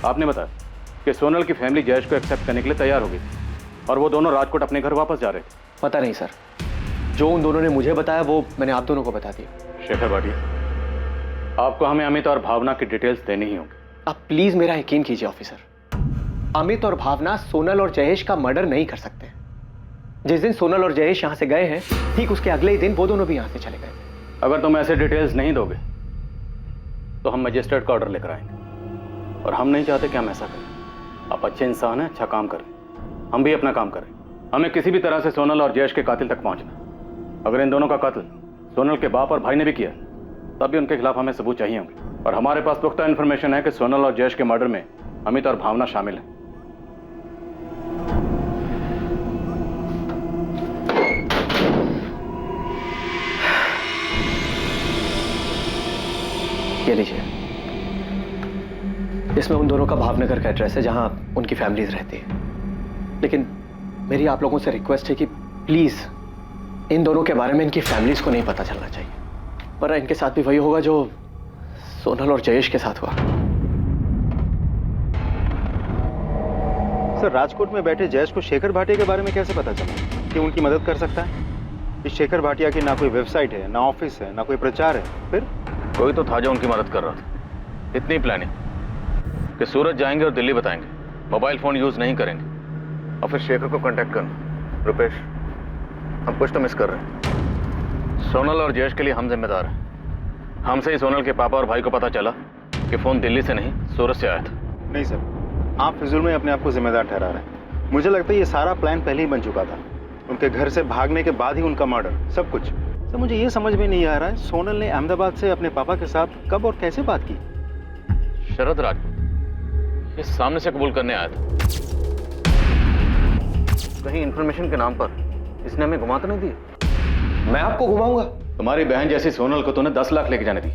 आपने बताया कि सोनल की फैमिली जयेश को एक्सेप्ट करने के लिए तैयार हो गई थी और वो दोनों राजकोट अपने घर वापस जा रहे थे। पता नहीं सर, जो उन दोनों ने मुझे बताया वो मैंने आप दोनों को बता दिया। शेखर भाटिया, आपको हमें अमित और भावना की डिटेल्स देनी ही होंगी। आप प्लीज मेरा यकीन कीजिए ऑफिसर, अमित और भावना सोनल और जयेश का मर्डर नहीं कर सकते। जिस दिन सोनल और जयेश यहाँ से गए हैं, ठीक उसके अगले ही दिन वो दोनों भी यहाँ से चले गए थे। अगर तुम ऐसे डिटेल्स नहीं दोगे तो हम मजिस्ट्रेट का ऑर्डर लेकर आएंगे और हम नहीं चाहते कि हम ऐसा करें। आप अच्छे इंसान हैं, अच्छा काम करें, हम भी अपना काम करें। हमें किसी भी तरह से सोनल और जयेश के कातिल तक पहुंचना। अगर इन दोनों का कत्ल सोनल के बाप और भाई ने भी किया तब भी उनके खिलाफ हमें सबूत चाहिए होंगे। और हमारे पास पुख्ता इन्फॉर्मेशन है कि सोनल और जयेश के मर्डर में अमित और भावना शामिल हैं। ये लीजिए, इसमें उन दोनों का भावनगर का एड्रेस है जहां उनकी फैमिलीज रहती है। लेकिन मेरी आप लोगों से रिक्वेस्ट है कि प्लीज इन दोनों के बारे में इनकी फैमिलीज को नहीं पता चलना चाहिए, वरना इनके साथ भी वही होगा जो सोनल और जयेश के साथ हुआ। सर, राजकोट में बैठे जयेश को शेखर भाटिया के बारे में कैसे पता चला कि उनकी मदद कर सकता है? इस शेखर भाटिया की ना कोई वेबसाइट है, ना ऑफिस है, ना कोई प्रचार है। फिर कोई तो था जो उनकी मदद कर रहा था। इतनी प्लानिंग कि सूरत जाएंगे और दिल्ली बताएंगे, मोबाइल फोन यूज नहीं करेंगे और फिर शेखर को कांटेक्ट करना। रुपेश, हम कुछ तो मिस कर रहे हैं। सोनल और जयेश के लिए हम जिम्मेदार हैं। हमसे ही सोनल के पापा और भाई को पता चला कि फोन दिल्ली से नहीं सूरत से आया था। नहीं सर, आप फिजूल में अपने आप को जिम्मेदार ठहरा रहे हैं। मुझे लगता है ये सारा प्लान पहले ही बन चुका था। उनके घर से भागने के बाद ही उनका मर्डर, सब कुछ। सर, मुझे ये समझ में नहीं आ रहा है, सोनल ने अहमदाबाद से अपने पापा के साथ कब और कैसे बात की? शरद राज ये सामने से कबूल करने आया था। कहीं इंफॉर्मेशन के नाम पर इसने हमें घुमा तो नहीं दिया? मैं आपको घुमाऊंगा? तुम्हारी बहन जैसी सोनल को तूने 10 लाख लेके जाने दी,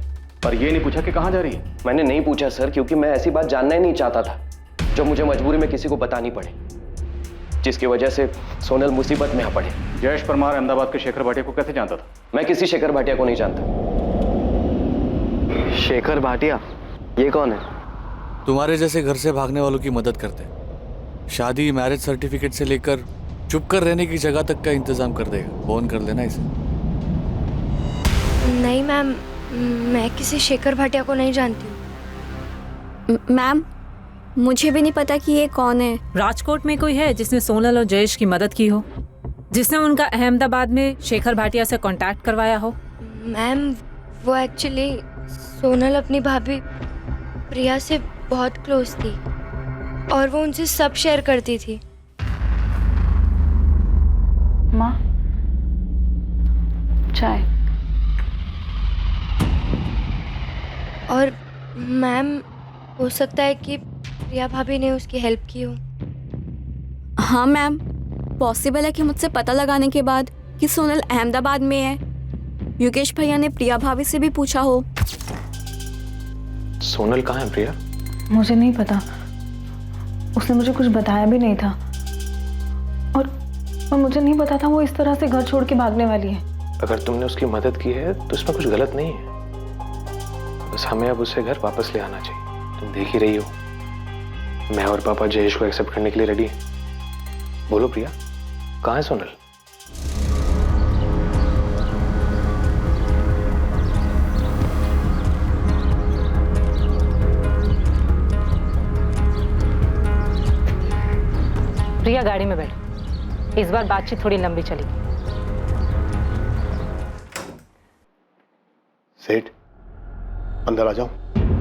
पर ये नहीं पूछा कि कहाँ जा रही है। मैंने नहीं पूछा सर, क्योंकि मैं ऐसी बात जानना ही नहीं चाहता था जो मुझे मजबूरी में किसी को बतानी पड़े, जिसकी वजह से सोनल मुसीबत में आ पड़े। जयेश परमार अहमदाबाद के शेखर भाटिया को कैसे जानता था? मैं किसी शेखर भाटिया को नहीं जानता। शेखर भाटिया? ये कौन है? तुम्हारे जैसे घर से भागने वालों की मदद करते हैं। शादी, मैरिज सर्टिफिकेट से लेकर चुप कर रहने की जगह तक का इंतजाम कर देगा। फोन कर लेना इसे। नहीं मैम, मैं किसी शेखर भाटिया को नहीं जानती हूँ। मैम, मुझे भी नहीं पता कि ये कौन है। राजकोट में कोई है जिसने सोनल और जयेश की मदद की हो, जिसने उनका अहमदाबाद में शेखर भाटिया से कांटेक्ट करवाया हो? मैम, वो एक्चुअली सोनल अपनी भाभी प्रिया से बहुत क्लोज थी और वो उनसे सब शेयर करती थी। माँ, चाय। और मैम, हो सकता है कि प्रिया भाभी ने उसकी हेल्प की हो। हाँ मैम, पॉसिबल है कि मुझसे पता लगाने के बाद कि सोनल अहमदाबाद में है, योगेश भैया ने प्रिया भाभी से भी पूछा हो। सोनल कहाँ है प्रिया? मुझे नहीं पता, उसने मुझे कुछ बताया भी नहीं था और मुझे नहीं पता था वो इस तरह से घर छोड़ के भागने वाली है। अगर तुमने उसकी मदद की है तो इसमें कुछ गलत नहीं है, बस हमें अब उसे घर वापस ले आना चाहिए। तुम देख ही रही हो, मैं और पापा जयेश को एक्सेप्ट करने के लिए रेडी हैं। बोलो प्रिया, कहाँ है सोनल? प्रिया, गाड़ी में बैठो। इस बार बातचीत थोड़ी लंबी चलेगी। सेठ, अंदर आ जाओ।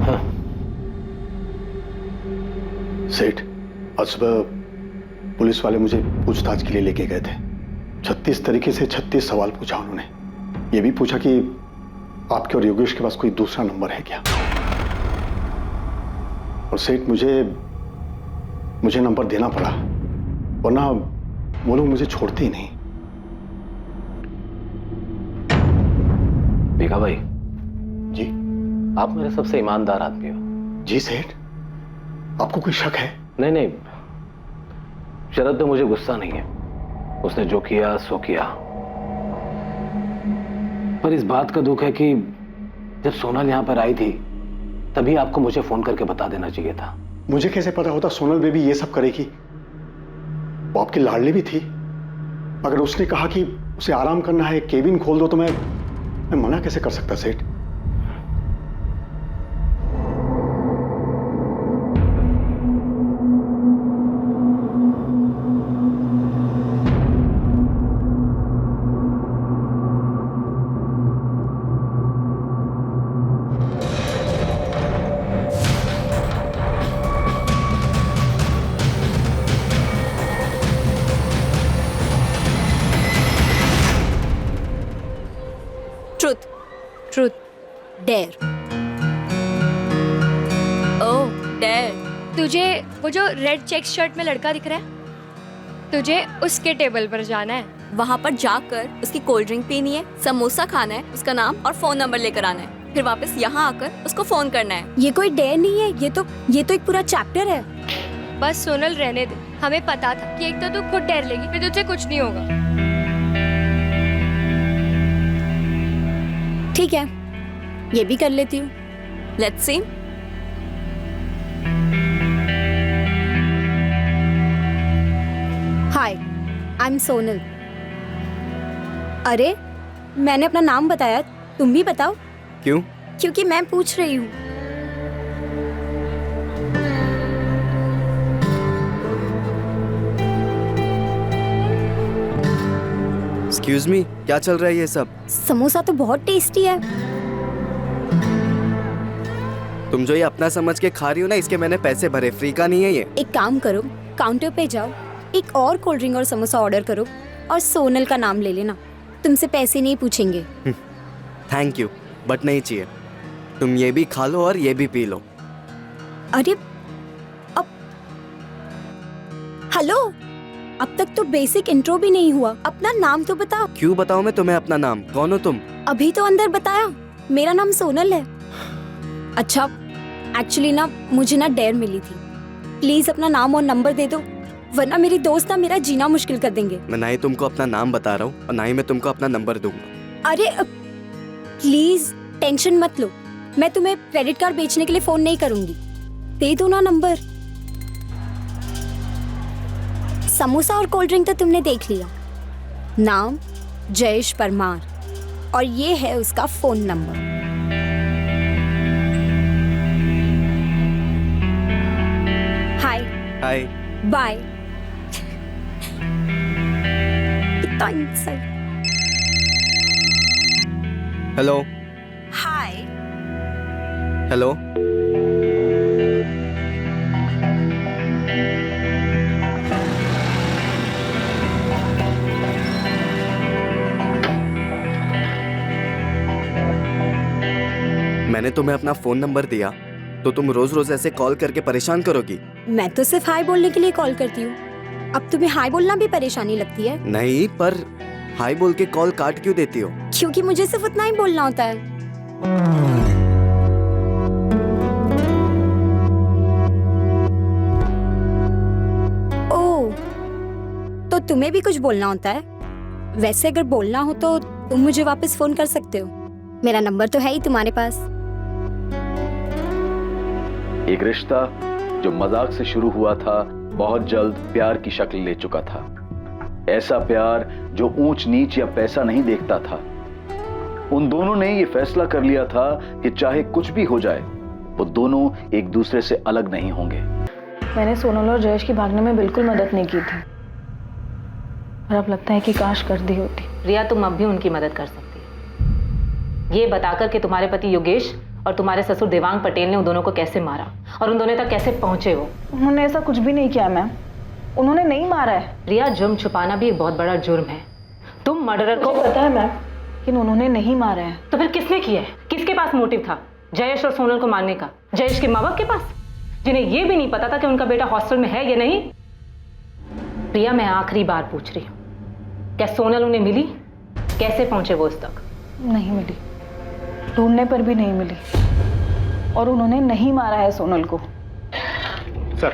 हाँ। सेठ, आज सुबह पुलिस वाले मुझे पूछताछ के लिए लेके गए थे। 36 तरीके से 36 सवाल पूछा उन्होंने। ये भी पूछा कि आपके और योगेश के पास कोई दूसरा नंबर है क्या। और सेठ मुझे नंबर देना पड़ा, वरना वो लोग मुझे छोड़ते ही नहीं। भीखा भाई जी, आप मेरे सबसे ईमानदार आदमी हो। जी सेठ, आपको कोई शक है? नहीं, शरद पे मुझे गुस्सा नहीं है। उसने जो किया सो किया, पर इस बात का दुख है कि जब सोनल यहां पर आई थी तभी आपको मुझे फोन करके बता देना चाहिए था। मुझे कैसे पता होता सोनल बेबी ये सब करेगी? वो आपकी लाडली भी थी। अगर उसने कहा कि उसे आराम करना है, केबिन खोल दो, तो मैं मना कैसे कर सकता सेठ? Truth, dare. Oh dare. तुझे वो जो रेड चेक शर्ट में लड़का दिख रहा है, तुझे उसके टेबल पर जाना है। वहाँ पर जाकर उसकी कोल्ड ड्रिंक पीनी है, समोसा खाना है, उसका नाम और फोन नंबर लेकर आना है, फिर वापस यहाँ आकर उसको फोन करना है। ये कोई डेयर नहीं है, ये तो एक पूरा चैप्टर है। बस सोनल रहने दे, हमें पता था कि एक तो तू खुद डेर लेगी, फिर तुझे कुछ नहीं होगा। ठीक है, ये भी कर लेती हूँ। Let's see. Hi, I am Sonal. अरे मैंने अपना नाम बताया, तुम भी बताओ। क्यों? क्योंकि मैं पूछ रही हूँ। एक्सक्यूज मी, क्या चल रहा है ये सब? समोसा तो बहुत टेस्टी है। तुम जो ये अपना समझ के खा रही हो ना, इसके मैंने पैसे भरे, फ्री का नहीं है ये। एक काम करो, काउंटर पे जाओ, एक और कोल्ड ड्रिंक और समोसा ऑर्डर करो और सोनल का नाम ले लेना, तुमसे पैसे नहीं पूछेंगे। थैंक यू, बट नहीं चाहिए। तुम ये भी खा लो और ये भी पी लो। अरे अब हेलो, अब तक तो बेसिक इंट्रो भी नहीं हुआ, अपना नाम तो बताओ। क्यों बताऊं मैं तुम्हें अपना नाम? कौन हो तुम? अभी तो अंदर बताया, मेरा नाम सोनल है। अच्छा, एक्चुअली ना मुझे ना डेयर मिली थी, प्लीज अपना नाम और नंबर दे दो, वरना मेरी दोस्त ना मेरा जीना मुश्किल कर देंगे। मैं ना ही तुमको अपना नाम बता रहा हूँ और ना ही मैं तुमको अपना नंबर दूंगा। अरे प्लीज टेंशन मत लो, मैं तुम्हें क्रेडिट कार्ड बेचने के लिए फोन नहीं करूंगी, दे दो ना नंबर। समोसा और कोल्ड ड्रिंक तो तुमने देख लिया, नाम जयेश परमार और ये है उसका फोन नंबर। हाय हाय बाय। इतना इंसल्ट। Hello hi hello. मैंने तुम्हें अपना फोन नंबर दिया तो तुम रोज रोज ऐसे कॉल करके परेशान करोगी? मैं तो सिर्फ हाय बोलने के लिए कॉल करती हूँ, अब तुम्हें हाय बोलना भी परेशानी लगती है? नहीं, पर हाय बोल के कॉल काट क्यों देती हो? क्योंकि मुझे सिर्फ उतना ही बोलना होता है। ओह, तो तुम्हें भी कुछ बोलना होता है? वैसे अगर बोलना हो तो तुम मुझे वापस फोन कर सकते हो, मेरा नंबर तो है ही तुम्हारे पास। एक रिश्ता जो मजाक से शुरू हुआ था बहुत जल्द प्यार की शक्ल ले चुका था। ऐसा प्यार जो ऊंच नीच या पैसा नहीं देखता था। उन दोनों ने ये फैसला कर लिया था कि चाहे कुछ भी हो जाए वो दोनों एक दूसरे से अलग नहीं होंगे। मैंने सोनल और जयेश की भागने में बिल्कुल मदद नहीं की थी, और अब लगता है कि काश कर दी होती। रिया, तुम अब भी उनकी मदद कर सकती है, ये बताकर कि तुम्हारे पति योगेश और तुम्हारे ससुर देवांग पटेल ने उन दोनों को कैसे मारा और उन दोनों तक कैसे पहुंचे। वो उन्होंने ऐसा कुछ भी नहीं किया मैम, उन्होंने नहीं मारा है। रिया, जुर्म छुपाना भी एक बहुत बड़ा जुर्म है। तुम मर्डरर को पता है मैम, लेकिन उन्होंने नहीं मारा है। तो फिर किसने किया है? किसके पास मोटिव था जयेश और सोनल को मारने का? जयेश के माँ बाप के पास, जिन्हें यह भी नहीं पता था कि उनका बेटा हॉस्टल में है या नहीं। प्रिया, मैं आखिरी बार पूछ रही हूँ, क्या सोनल उन्हें मिली? कैसे पहुंचे वो उस तक? नहीं मिली, ढूंढने पर भी नहीं मिली, और उन्होंने नहीं मारा है सोनल को। सर,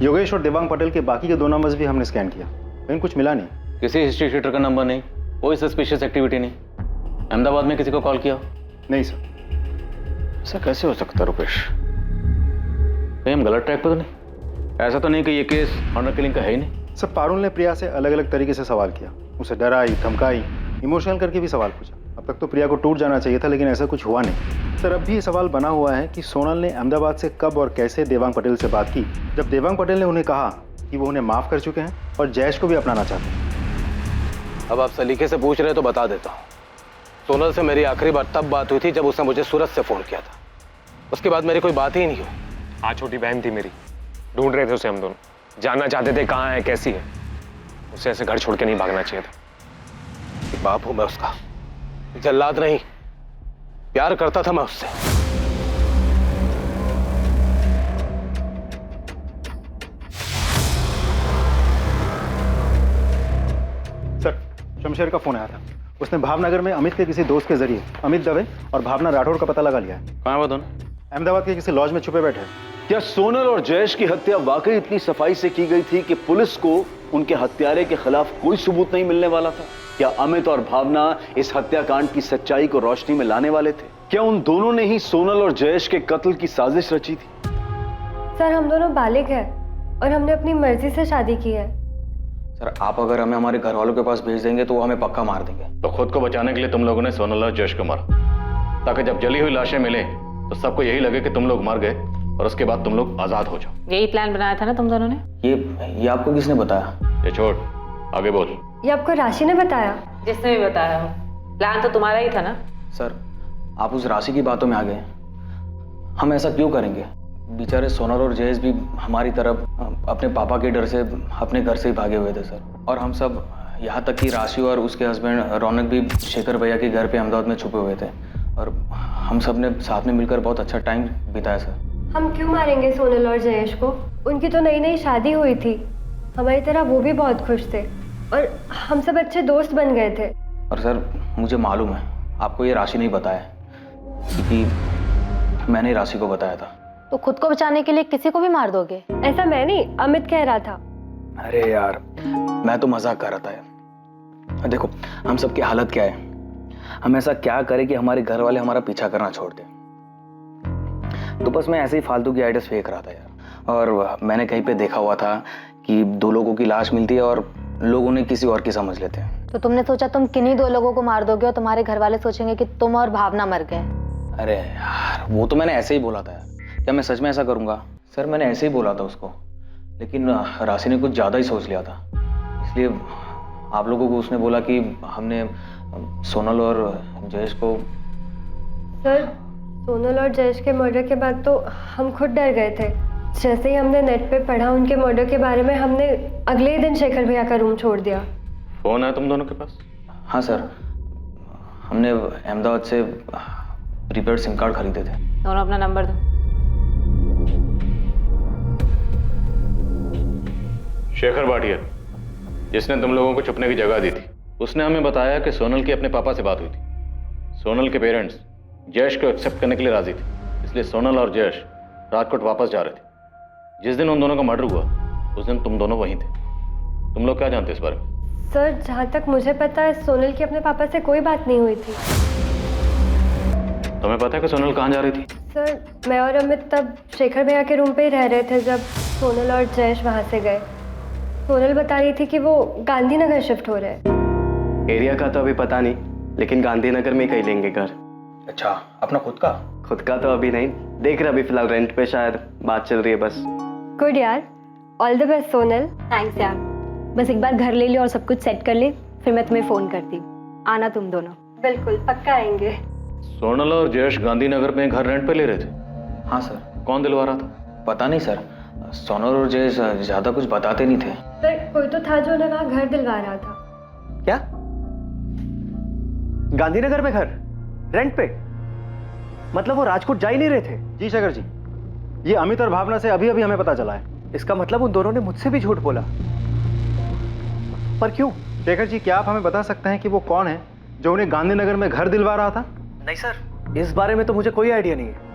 योगेश और देवांग पटेल के बाकी के 2 नंबर्स भी हमने स्कैन किया, लेकिन कुछ मिला नहीं। किसी हिस्ट्री शीटर का नंबर नहीं, कोई सस्पिशियस एक्टिविटी नहीं। अहमदाबाद में किसी को कॉल किया? नहीं सर। ऐसा कैसे हो सकता रुपेश? कहीं हम गलत ट्रैक पर तो नहीं? ऐसा तो नहीं कि ये केस ऑनर किलिंग का है ही नहीं। सर, पारुल ने प्रिया से अलग अलग तरीके से सवाल किया, उसे डराई, धमकाई, इमोशनल करके भी सवाल पूछा। अब तक तो प्रिया को टूट जाना चाहिए था, लेकिन ऐसा कुछ हुआ नहीं। सर, अब भी ये सवाल बना हुआ है कि सोनल ने अहमदाबाद से कब और कैसे देवांग पटेल से बात की, जब देवांग पटेल ने उन्हें कहा कि वो उन्हें माफ कर चुके हैं और जयेश को भी अपनाना चाहते हैं। अब आप सलीके से पूछ रहे हैं तो बता देता हूँ। सोनल से मेरी आखिरी बार तब बात हुई थी जब उसने मुझे सूरत से फोन किया था। उसके बाद मेरी कोई बात ही नहीं हुई। हाँ, छोटी बहन थी मेरी, ढूंढ रहे थे उसे हम दोनों, जानना चाहते थे कहाँ है, कैसी है। उसे ऐसे घर छोड़ के नहीं भागना चाहिए था। बाप हूं मैं उसका, जल्लाद नहीं। प्यार करता था मैं उससे। सर, शमशेर का फोन आया था। उसने भावनगर में अमित के किसी दोस्त के जरिए अमित दवे और भावना राठौर का पता लगा लिया है। कहाँ वो दोनों? अहमदाबाद के किसी लॉज में छुपे बैठे हैं। क्या सोनल और जयेश की हत्या वाकई इतनी सफाई से की गई थी कि पुलिस को उनके हत्यारे के खिलाफ कोई सबूत नहीं मिलने वाला था? क्या अमित और भावना इस हत्याकांड की सच्चाई को रोशनी में लाने वाले थे? क्या उन दोनों ने ही सोनल और जयेश के कत्ल की साजिश रची थी? सर, हम दोनों बालिग हैं और हमने अपनी मर्जी से शादी की है। सर, आप अगर हमें हमारे घर वालों के पास भेज देंगे तो वो हमें पक्का मार देंगे। तो खुद को बचाने के लिए तुम लोगों ने सोनल और जयेश को मारा, ताकि जब जली हुई लाशें मिले तो सबको यही लगे कि तुम लोग मर गए और उसके बाद तुम लोग आजाद हो जाओ। यही प्लान बनाया था ना तुम दोनों ने? ये आपको किसने बताया? ये छोड़, आगे बोल। ये आपको राशि ने बताया? जिसने भी बताया हो, प्लान तो तुम्हारा ही था ना। सर, आप उस राशि की बातों में आ गए। हम ऐसा क्यों करेंगे? बेचारे सोनल और जयेश भी हमारी तरफ अपने पापा के डर से अपने घर से ही भागे हुए थे सर। और हम सब, यहाँ तक कि राशि और उसके हस्बैंड रौनक भी शेखर भैया के घर पे अहमदाबाद में छुपे हुए थे, और हम सब ने साथ में मिलकर बहुत अच्छा टाइम बिताया सर। हम क्यों मारेंगे सोनल और जयेश को? उनकी तो नई नई शादी हुई थी, हमारी तरह वो भी बहुत खुश थे और हम सब अच्छे दोस्त बन गए थे। और सर, मुझे मालूम है आपको ये राशि नहीं बताया, क्योंकि मैंने राशि को बताया था। तो खुद को बचाने के लिए किसी को भी मार दोगे? ऐसा मैं नहीं, अमित कह रहा था। अरे यार, मैं तो मजाक कर रहा था यार। देखो, हम सब की हालत क्या है, हम ऐसा क्या करें कि हमारे घर वाले हमारा पीछा करना छोड़ दें। तो बस मैं ऐसे ही फालतू की आइडियाज फेंक रहा था यार। और मैंने कहीं पे देखा हुआ था कि 2 लोगों की लाश मिलती है और लोग उन्हें किसी और की समझ लेते हैं। तो तुमने सोचा तुम किन्हीं 2 लोगों को मार दोगे और तुम्हारे घर वाले सोचेंगे कि तुम और भावना मर गए। अरे यार, वो तो मैंने ऐसे ही बोला था यार। क्या मैं सच में ऐसा करूंगा? सर, मैंने ऐसे ही बोला था उसको, लेकिन राशि ने कुछ ज़्यादा ही सोच लिया था। इसलिए आप लोगों को उसने बोला कि हमने सोनल और जयेश को। सर, सोनल और जयेश के मर्डर के बाद तो हम खुद डर गए थे। जैसे ही हमने नेट पे पढ़ा उनके मर्डर के बारे में, हमने अगले ही दिन शेखर भैया का रूम छोड़ दिया। फोन है तुम दोनों के पास? हाँ सर, हमने अहमदाबाद से प्रीपेड सिम कार्ड खरीदे थे। दोनों अपना नंबर दो। शेखर भाटिया, जिसने तुम लोगों को छुपने की जगह दी थी, उसने हमें बताया कि सोनल की अपने पापा से बात हुई थी। सोनल के पेरेंट्स जयेश को एक्सेप्ट करने के लिए राजी थे, इसलिए सोनल और जयेश राजकोट वापस जा रहे थे। जिस दिन उन दोनों का मर्डर हुआ उस दिन तुम दोनों वहीं थे। तुम लोग क्या जानते हो इस बारे में? सर, जहाँ तक मुझे पता है सोनल की अपने पापा से कोई बात नहीं हुई थी। तुम्हें पता है कि सोनल कहाँ जा रही थी? सर, मैं और अमित तब शेखर भैया के रूम पे ही रह रहे थे जब सोनल और जयेश वहाँ से गए। सोनल बता रही थी कि वो गांधीनगर शिफ्ट हो रहे हैं। एरिया का तो अभी पता नहीं, लेकिन गांधीनगर में कहीं लेंगे घर। अच्छा, अपना खुद का? खुद का तो अभी नहीं, देख रहे अभी फिलहाल रेंट पे, शायद बात चल रही है बस। गुड यार, all the best Sonal. Thanks यार, बस एक बार घर ले ली और सब कुछ सेट कर ले, फिर मैं तुम्हें फोन करती हूँ। आना तुम दोनों। बिल्कुल, पक्का आएंगे। सोनल और जयेश गांधीनगर में घर रेंट पे ले रहे थे? हाँ सर। कौन दिलवा रहा था? पता नहीं सर, सोनल और जय ज्यादा कुछ बताते नहीं थे। पर कोई तो था जो उन्हें वहाँ घर दिलवा रहा था। क्या? गांधीनगर में घर रेंट पे? मतलब वो राजकोट जा ही नहीं रहे थे? जी शेखर जी, ये अमित और भावना से अभी अभी हमें पता चला है। इसका मतलब उन दोनों ने मुझसे भी झूठ बोला। पर क्यों? शेखर जी, क्या आप हमें बता सकते हैं कि वो कौन है जो उन्हें गांधीनगर में घर दिलवा रहा था? नहीं सर, इस बारे में तो मुझे कोई आइडिया नहीं है।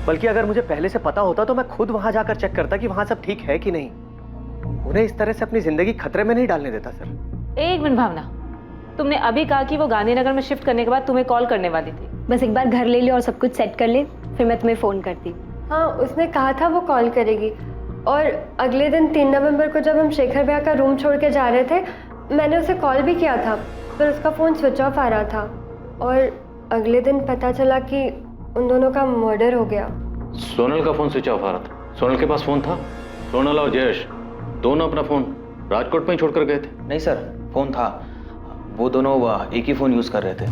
बल्कि अगर मुझे पहले से पता होता तो मैं खुद वहां जाकर चेक करता कि वहां सब ठीक है कि नहीं। उन्हें इस तरह से अपनी जिंदगी खतरे में नहीं डालने देता सर। एक मिनट भावना, तुमने अभी कहा कि वो गांधीनगर में शिफ्ट करने के बाद तुम्हें कॉल करने वाली थी। बस एक बार घर ले ले और सब कुछ सेट कर ले, फिर मैं तुम्हें फ़ोन करती। हाँ, उसने कहा था वो कॉल करेगी। और अगले दिन 3 नवंबर को जब हम शेखर भैया का रूम छोड़ के जा रहे थे, मैंने उसे कॉल भी किया था, पर उसका फ़ोन स्विच ऑफ आ रहा था। और अगले दिन पता चला कि उन दोनों का मर्डर हो गया। सोनल का फोन स्विच ऑफ आ रहा था? सोनल के पास फोन था? सोनल और जयेश दोनों अपना फोन राजकोट में ही छोड़कर गए थे? नहीं सर, फोन था। वो दोनों एक ही फोन यूज कर रहे थे।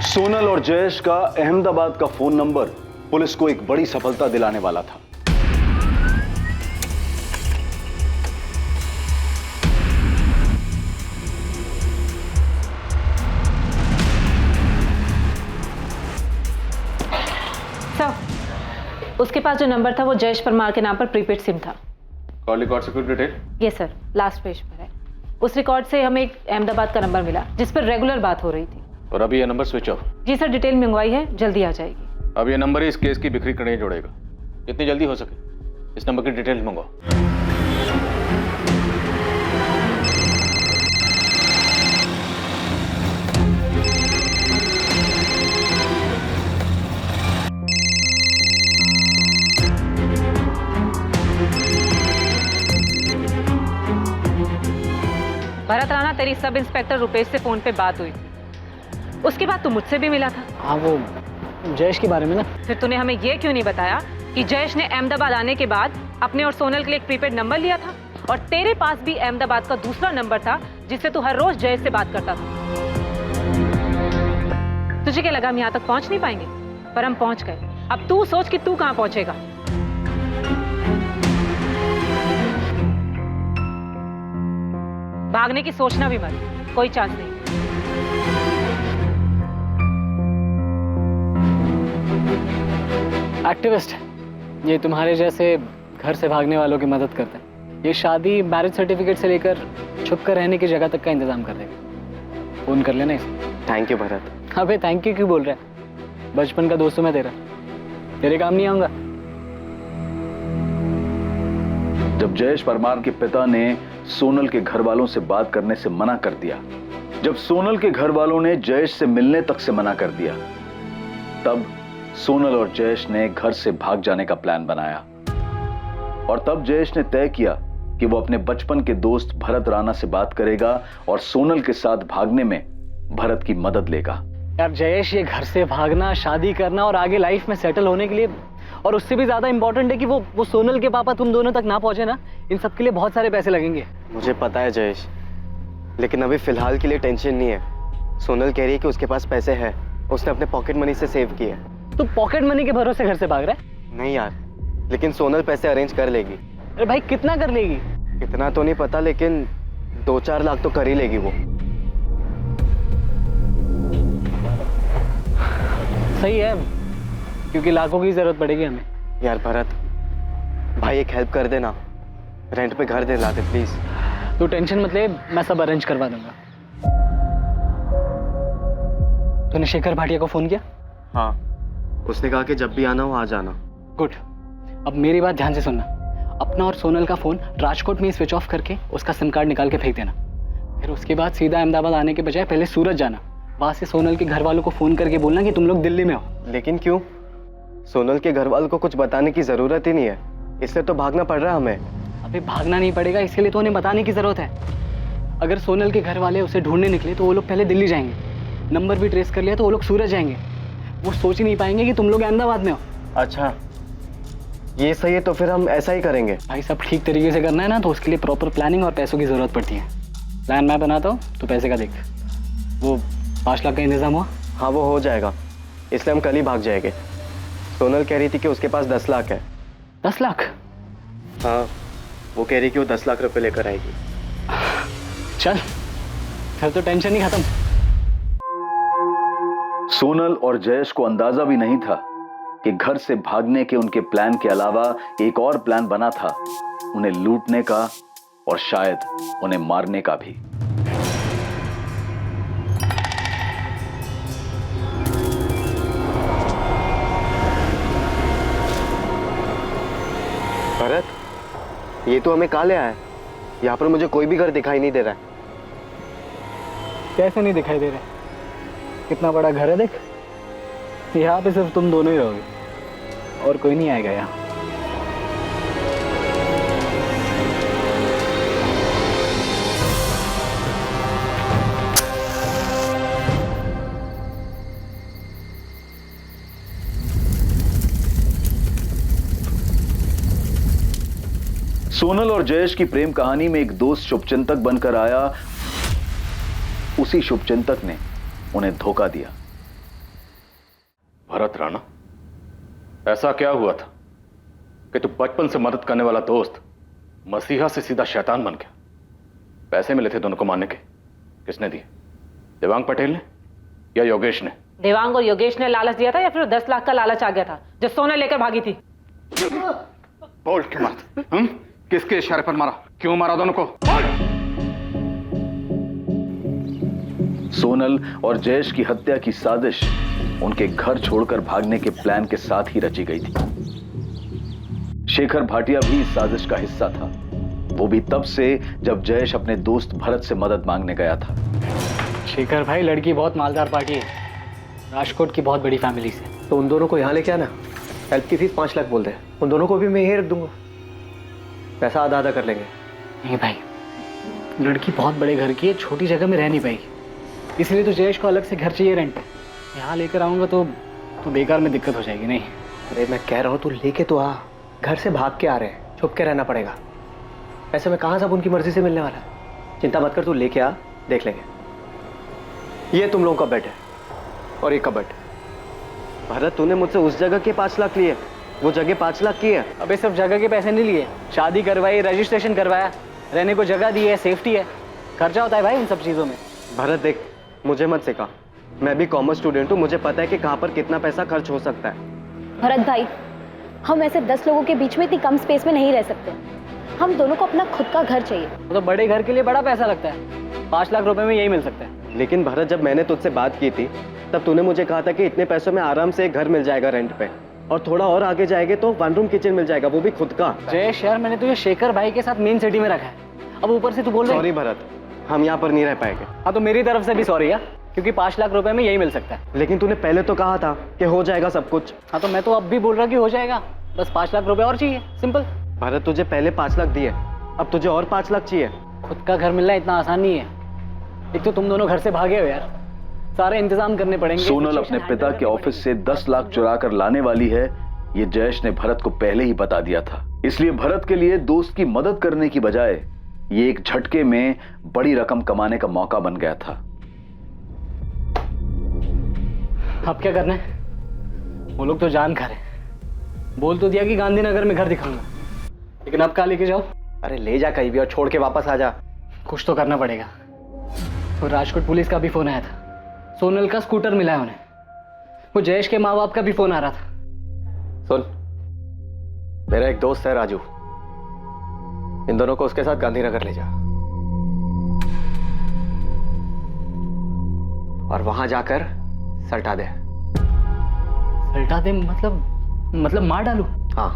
सोनल और जयेश का अहमदाबाद का फोन नंबर पुलिस को एक बड़ी सफलता दिलाने वाला था। उसके पास जो नंबर था वो जयेश परमार के नाम पर प्रीपेड सिम था। कॉल रिकॉर्ड से कुछ डिटेल? ये सर, लास्ट पेज पर है। उस रिकॉर्ड से हमें एक अहमदाबाद का नंबर मिला जिस पर रेगुलर बात हो रही थी। और अभी ये नंबर स्विच ऑफ? जी सर, डिटेल मंगवाई है, जल्दी आ जाएगी। अब ये नंबर ही इस केस की बिखरी कड़ी जोड़ेगा। जितनी जल्दी हो सके इस नंबर की डिटेल मंगवाओ। भरत राणा, तेरी सब इंस्पेक्टर रुपेश से फोन पे बात हुई थी। उसके बाद तू मुझसे भी मिला था। हाँ, वो जयेश के बारे में ना। फिर तूने हमें ये क्यों नहीं बताया कि जयेश ने अहमदाबाद आने के बाद अपने और सोनल के लिए एक प्रीपेड नंबर लिया था और तेरे पास भी अहमदाबाद का दूसरा नंबर था जिससे तू हर रोज जयेश से बात करता था। तुझे क्या लगा हम यहाँ तक पहुंच नहीं पाएंगे? पर हम पहुंच गए। अब तू सोच कि तू कहाँ पहुंचेगा। भागने की सोचना भी मत, कोई चांस नहीं। एक्टिविस्ट ये तुम्हारे जैसे घर से भागने वालों की मदद करते हैं। ये शादी मैरिज सर्टिफिकेट से लेकर छुप कर रहने की जगह तक का इंतजाम कर देगा। फोन कर लेना इसे। Thank you Bharat. अबे थैंक यू क्यों बोल रहा है? बचपन का दोस्त हूं मैं तेरा, तेरे काम नहीं आऊंगा। जब जयेश परमार के पिता ने सोनल के घर वालों से बात करने से मना कर दिया, जब सोनल के घर वालों ने जयेश से मिलने तक से मना कर दिया, तब सोनल और जयेश ने घर से भाग जाने का प्लान बनाया। और तब जयेश ने तय किया कि वो अपने बचपन के दोस्त भरत राणा से बात करेगा और सोनल के साथ भागने में भरत की मदद लेगा। यार जयेश, ये घर से भागना, शादी करना और आगे लाइफ में सेटल होने के लिए, और उससे भी ज्यादा इंपॉर्टेंट है कि वो सोनल के पापा तुम दोनों तक ना पहुंचे ना, इन सब के लिए बहुत सारे पैसे लगेंगे। मुझे पता है जयेश, लेकिन अभी फिलहाल के लिए टेंशन नहीं है। सोनल कह रही है कि उसके पास पैसे हैं, उसने अपने पॉकेट मनी से सेव किए। तू पॉकेट मनी के भरोसे घर से भाग रहा है? नहीं यार, लेकिन सोनल पैसे अरेंज कर लेगी। अरे भाई कितना कर लेगी? कितना तो नहीं पता, लेकिन 2-4 लाख तो कर ही लेगी वो। सही है, क्योंकि लाखों की जरूरत पड़ेगी हमें। यार भरत भाई, एक हेल्प कर देना, रेंट पे घर दिला दे प्लीज। तू टेंशन मत ले, मैं सब अरेंज करवा दूंगा। तूने शेखर भाटिया को फोन किया? हाँ, उसने कहा कि जब भी आना हो आ जाना। गुड। अब मेरी बात ध्यान से सुनना। अपना और सोनल का फोन राजकोट में स्विच ऑफ करके उसका सिम कार्ड निकाल के फेंक देना। फिर उसके बाद सीधा अहमदाबाद आने के बजाय पहले सूरत जाना। वहां से सोनल के घर वालों को फोन करके बोलना कि तुम लोग दिल्ली में हो। लेकिन क्यों? सोनल के घर वालों को कुछ बताने की जरूरत ही नहीं है, इसलिए तो भागना पड़ रहा है हमें। अबे भागना नहीं पड़ेगा, इसके लिए तो उन्हें बताने की जरूरत है। अगर सोनल के घर वाले उसे ढूंढने निकले तो वो लोग पहले दिल्ली जाएंगे, नंबर भी ट्रेस कर लिया तो वो लोग सूरत जाएंगे। वो सोच ही नहीं पाएंगे कि तुम लोग अहमदाबाद में हो। अच्छा, ये सही है, तो फिर हम ऐसा ही करेंगे। भाई सब ठीक तरीके से करना है ना, तो उसके लिए प्रॉपर प्लानिंग और पैसों की जरूरत पड़ती है। प्लान मैं बनाता हूँ, तो पैसे का देख। वो 5 लाख का इंतजाम हुआ? हाँ वो हो जाएगा, इसलिए हम कल ही भाग जाएंगे। सोनल कह रही थी कि उसके पास 10 लाख है, 10 लाख? हाँ, वो कह रही कि वो 10 लाख रुपए लेकर आएगी। चल, फिर तो टेंशन ही खत्म। सोनल और जयेश को अंदाजा भी नहीं था कि घर से भागने के उनके प्लान के अलावा एक और प्लान बना था, उन्हें लूटने का और शायद उन्हें मारने का भी। भरत, ये तो हमें कहाँ ले आया है? यहाँ पर मुझे कोई भी घर दिखाई नहीं दे रहा है। कैसे नहीं दिखाई दे रहे? कितना बड़ा घर है देख। यहाँ पे सिर्फ तुम दोनों ही रहोगे और कोई नहीं आएगा यहाँ। सोनल और जयेश की प्रेम कहानी में एक दोस्त शुभचिंतक बनकर आया। उसी शुभचिंतक ने उन्हें धोखा दिया। भरत राणा, ऐसा क्या हुआ था कि तू बचपन से मदद करने वाला दोस्त मसीहा से सीधा शैतान बन गया? पैसे मिले थे दोनों को मारने के, किसने दिए? देवांग पटेल ने या योगेश ने? देवांग और योगेश ने लालच दिया था या फिर 10 लाख का लालच आ गया था जो सोना लेकर भागी थी? बोल के मार। किसके इशारे पर मारा? क्यों मारा दोनों को? सोनल और जयेश की हत्या की साजिश उनके घर छोड़कर भागने के प्लान के साथ ही रची गई थी। शेखर भाटिया भी इस साजिश का हिस्सा था, वो भी तब से जब जयेश अपने दोस्त भरत से मदद मांगने गया था। शेखर भाई, लड़की बहुत मालदार पार्टी है, राजकोट की बहुत बड़ी फैमिली से। तो उन दोनों को यहाँ लेके आना। हेल्प की फीस 5 लाख बोल दे, उन दोनों को भी मैं यहीं रख दूंगा, पैसा आधा आधा कर लेंगे। नहीं भाई, लड़की बहुत बड़े घर की है, छोटी जगह में रह नहीं पाएगी, इसलिए तो जयेश को अलग से घर चाहिए रेंट पे। यहाँ लेकर आऊंगा तो बेकार में दिक्कत हो जाएगी। नहीं, अरे मैं कह रहा हूँ तू लेके तो आ, घर से भाग के आ रहे हैं, छुप के रहना पड़ेगा। ऐसे में कहाँ सब उनकी मर्जी से मिलने वाला है। चिंता मत कर, तू लेके आ, देख लेंगे। ये तुम लोगों का बेड है और ये कबर्ड। भरत, तूने मुझसे उस जगह के 5 लाख लिए, वो जगह 5 लाख की है। अबे सिर्फ जगह के पैसे नहीं लिए, शादी करवाई, रजिस्ट्रेशन करवाया, रहने को जगह दी है, सेफ्टी है, खर्चा होता है भाई इन सब चीजों में। भरत देख, मुझे मत सिखा, मैं भी कॉमर्स स्टूडेंट हूँ, मुझे पता है कि कहाँ पर कितना पैसा खर्च हो सकता है। भरत भाई, हम ऐसे 10 लोगों के बीच में इतनी कम स्पेस में नहीं रह सकते। हम दोनों को अपना खुद का घर चाहिए। तो बड़े घर के लिए बड़ा पैसा लगता है, 5 लाख रुपए में यही मिल सकता है। लेकिन भरत, जब मैंने तुझसे बात की थी तब तूने मुझे कहा था कि इतने पैसों में आराम से एक घर मिल जाएगा रेंट पे, और थोड़ा और आगे जाएंगे तो 1 रूम किचन मिल जाएगा, वो भी खुद का। जयेश यार, मैंने तुझे शेखर भाई के साथ मेन सिटी में रखा है, अब ऊपर से तू बोल रहा है। सॉरी भरत, हम यहाँ पर नहीं रह पाएंगे। हाँ तो मेरी तरफ से भी सॉरी यार, क्योंकि 5 लाख रुपए में यही मिल सकता है। लेकिन तूने पहले तो कहा था कि हो जाएगा सब कुछ। हाँ तो मैं तो अब भी बोल रहा कि हो जाएगा, बस 5 लाख रुपए और चाहिए, सिंपल। भरत, तुझे पहले 5 लाख दिए, अब तुझे और 5 लाख चाहिए। खुद का घर मिलना इतना आसान नहीं है। एक तो तुम दोनों घर से भागे हो यार, सारे इंतजाम करने पड़ेंगे। सोनल अपने पिता के ऑफिस से 10 लाख चुरा कर लाने वाली है, ये जयेश ने भरत को पहले ही बता दिया था। इसलिए भरत के लिए दोस्त की मदद करने की बजाय ये एक झटके में बड़ी रकम कमाने का मौका बन गया था। अब क्या करना है? वो लोग तो जान खा रहे, बोल तो दिया कि गांधीनगर में घर दिखाऊंगा, लेकिन अब कहाँ लेके जाओ? अरे ले जा कहीं भी और छोड़ के वापस आ जा। कुछ तो करना पड़ेगा। और राजकोट पुलिस का भी फोन आया था, सोनल का स्कूटर मिला है उन्हें। वो जयेश के माँ बाप का भी फोन आ रहा था। सुन, मेरा एक दोस्त है राजू, इन दोनों को उसके साथ गांधीनगर ले जा और वहां जाकर सल्टा दे। सल्टा दे मतलब मार डालू? हाँ,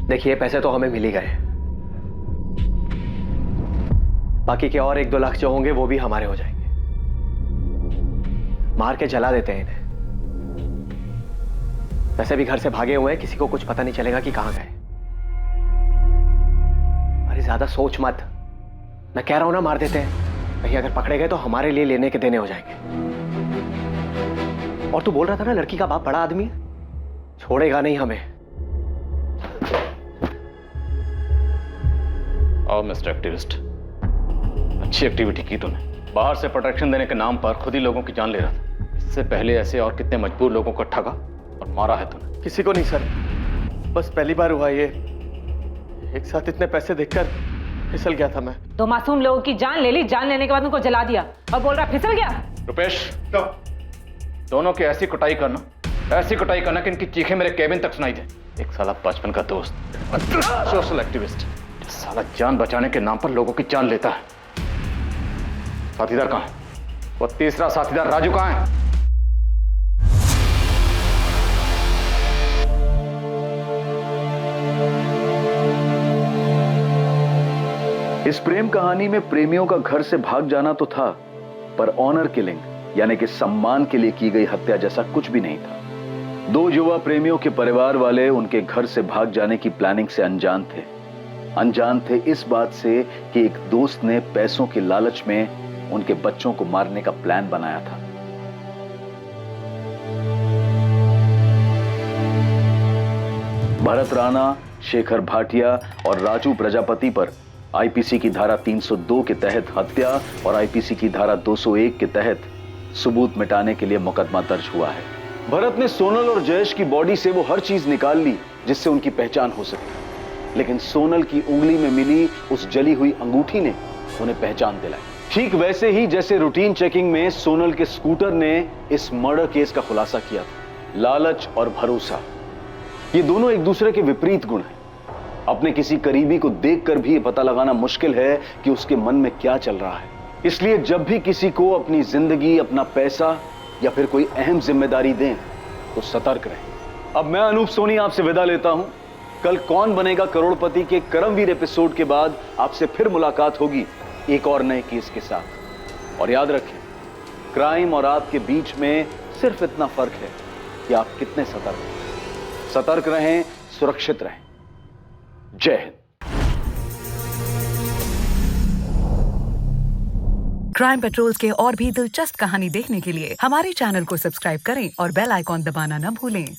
देखिए पैसे तो हमें मिल ही गए, बाकी के और 1-2 लाख जो होंगे वो भी हमारे हो जाएंगे। मार के जला देते हैं इन्हें। वैसे भी घर से भागे हुए हैं, किसी को कुछ पता नहीं चलेगा कि कहां गए। अरे ज्यादा सोच मत, मैं कह रहा हूं ना मार देते हैं, कहीं अगर पकड़े गए तो हमारे लिए लेने के देने हो जाएंगे। और तू बोल रहा था ना लड़की का बाप बड़ा आदमी है, छोड़ेगा नहीं हमें। आओ मिस्टर एक्टिविस्ट, अच्छी एक्टिविटी की तूने। बाहर से प्रोटेक्शन देने के नाम पर खुद ही लोगों की जान ले रहा था। इससे पहले ऐसे और कितने मजबूर लोगों को ठगा और मारा है तूने? किसी को नहीं सर, बस पहली बार हुआ ये। एक साथ इतने पैसे देखकर फिसल गया था मैं। दो मासूम लोगों की जान ले ली, जान लेने के बाद उनको जला दिया और बोल रहा फिसल गया। रुपेश, दोनों की ऐसी कुटाई करना कि इनकी चीखें मेरे केबिन तक सुनाई दे। एक साला बचपन का दोस्त, सोशल एक्टिविस्ट, साला जान बचाने के नाम पर लोगों की जान लेता है। साथीदार कहां है? वो तीसरा साथीदार राजू कहां है? इस प्रेम कहानी में प्रेमियों का घर से भाग जाना तो था, पर ऑनर किलिंग यानी कि सम्मान के लिए की गई हत्या जैसा कुछ भी नहीं था। दो युवा प्रेमियों के परिवार वाले उनके घर से भाग जाने की प्लानिंग से अनजान थे इस बात से कि एक दोस्त ने पैसों के लालच में उनके बच्चों को मारने का प्लान बनाया था। भरत राणा, शेखर भाटिया और राजू प्रजापति पर आईपीसी की धारा 302 के तहत हत्या और आईपीसी की धारा 201 के तहत सबूत मिटाने के लिए मुकदमा दर्ज हुआ है। भरत ने सोनल और जयेश की बॉडी से वो हर चीज निकाल ली जिससे उनकी पहचान हो सके, लेकिन सोनल की उंगली में मिली उस जली हुई अंगूठी ने उन्हें पहचान दिलाई। ठीक वैसे ही जैसे रूटीन चेकिंग में सोनल के स्कूटर ने इस मर्डर केस का खुलासा किया था। लालच और भरोसा, ये दोनों एक दूसरे के विपरीत गुण हैं। अपने किसी करीबी को देखकर भी पता लगाना मुश्किल है कि उसके मन में क्या चल रहा है। इसलिए जब भी किसी को अपनी जिंदगी, अपना पैसा या फिर कोई अहम जिम्मेदारी दें तो सतर्क रहें। अब मैं अनूप सोनी आपसे विदा लेता हूं। कल कौन बनेगा करोड़पति के करमवीर एपिसोड के बाद आपसे फिर मुलाकात होगी एक और नए केस के साथ। और याद रखें, क्राइम और आपके बीच में सिर्फ इतना फर्क है कि आप कितने सतर्क हैं। सतर्क रहें, सुरक्षित रहें। जय हिंद। क्राइम पेट्रोल्स के और भी दिलचस्प कहानी देखने के लिए हमारे चैनल को सब्सक्राइब करें और बेल आइकॉन दबाना न भूलें।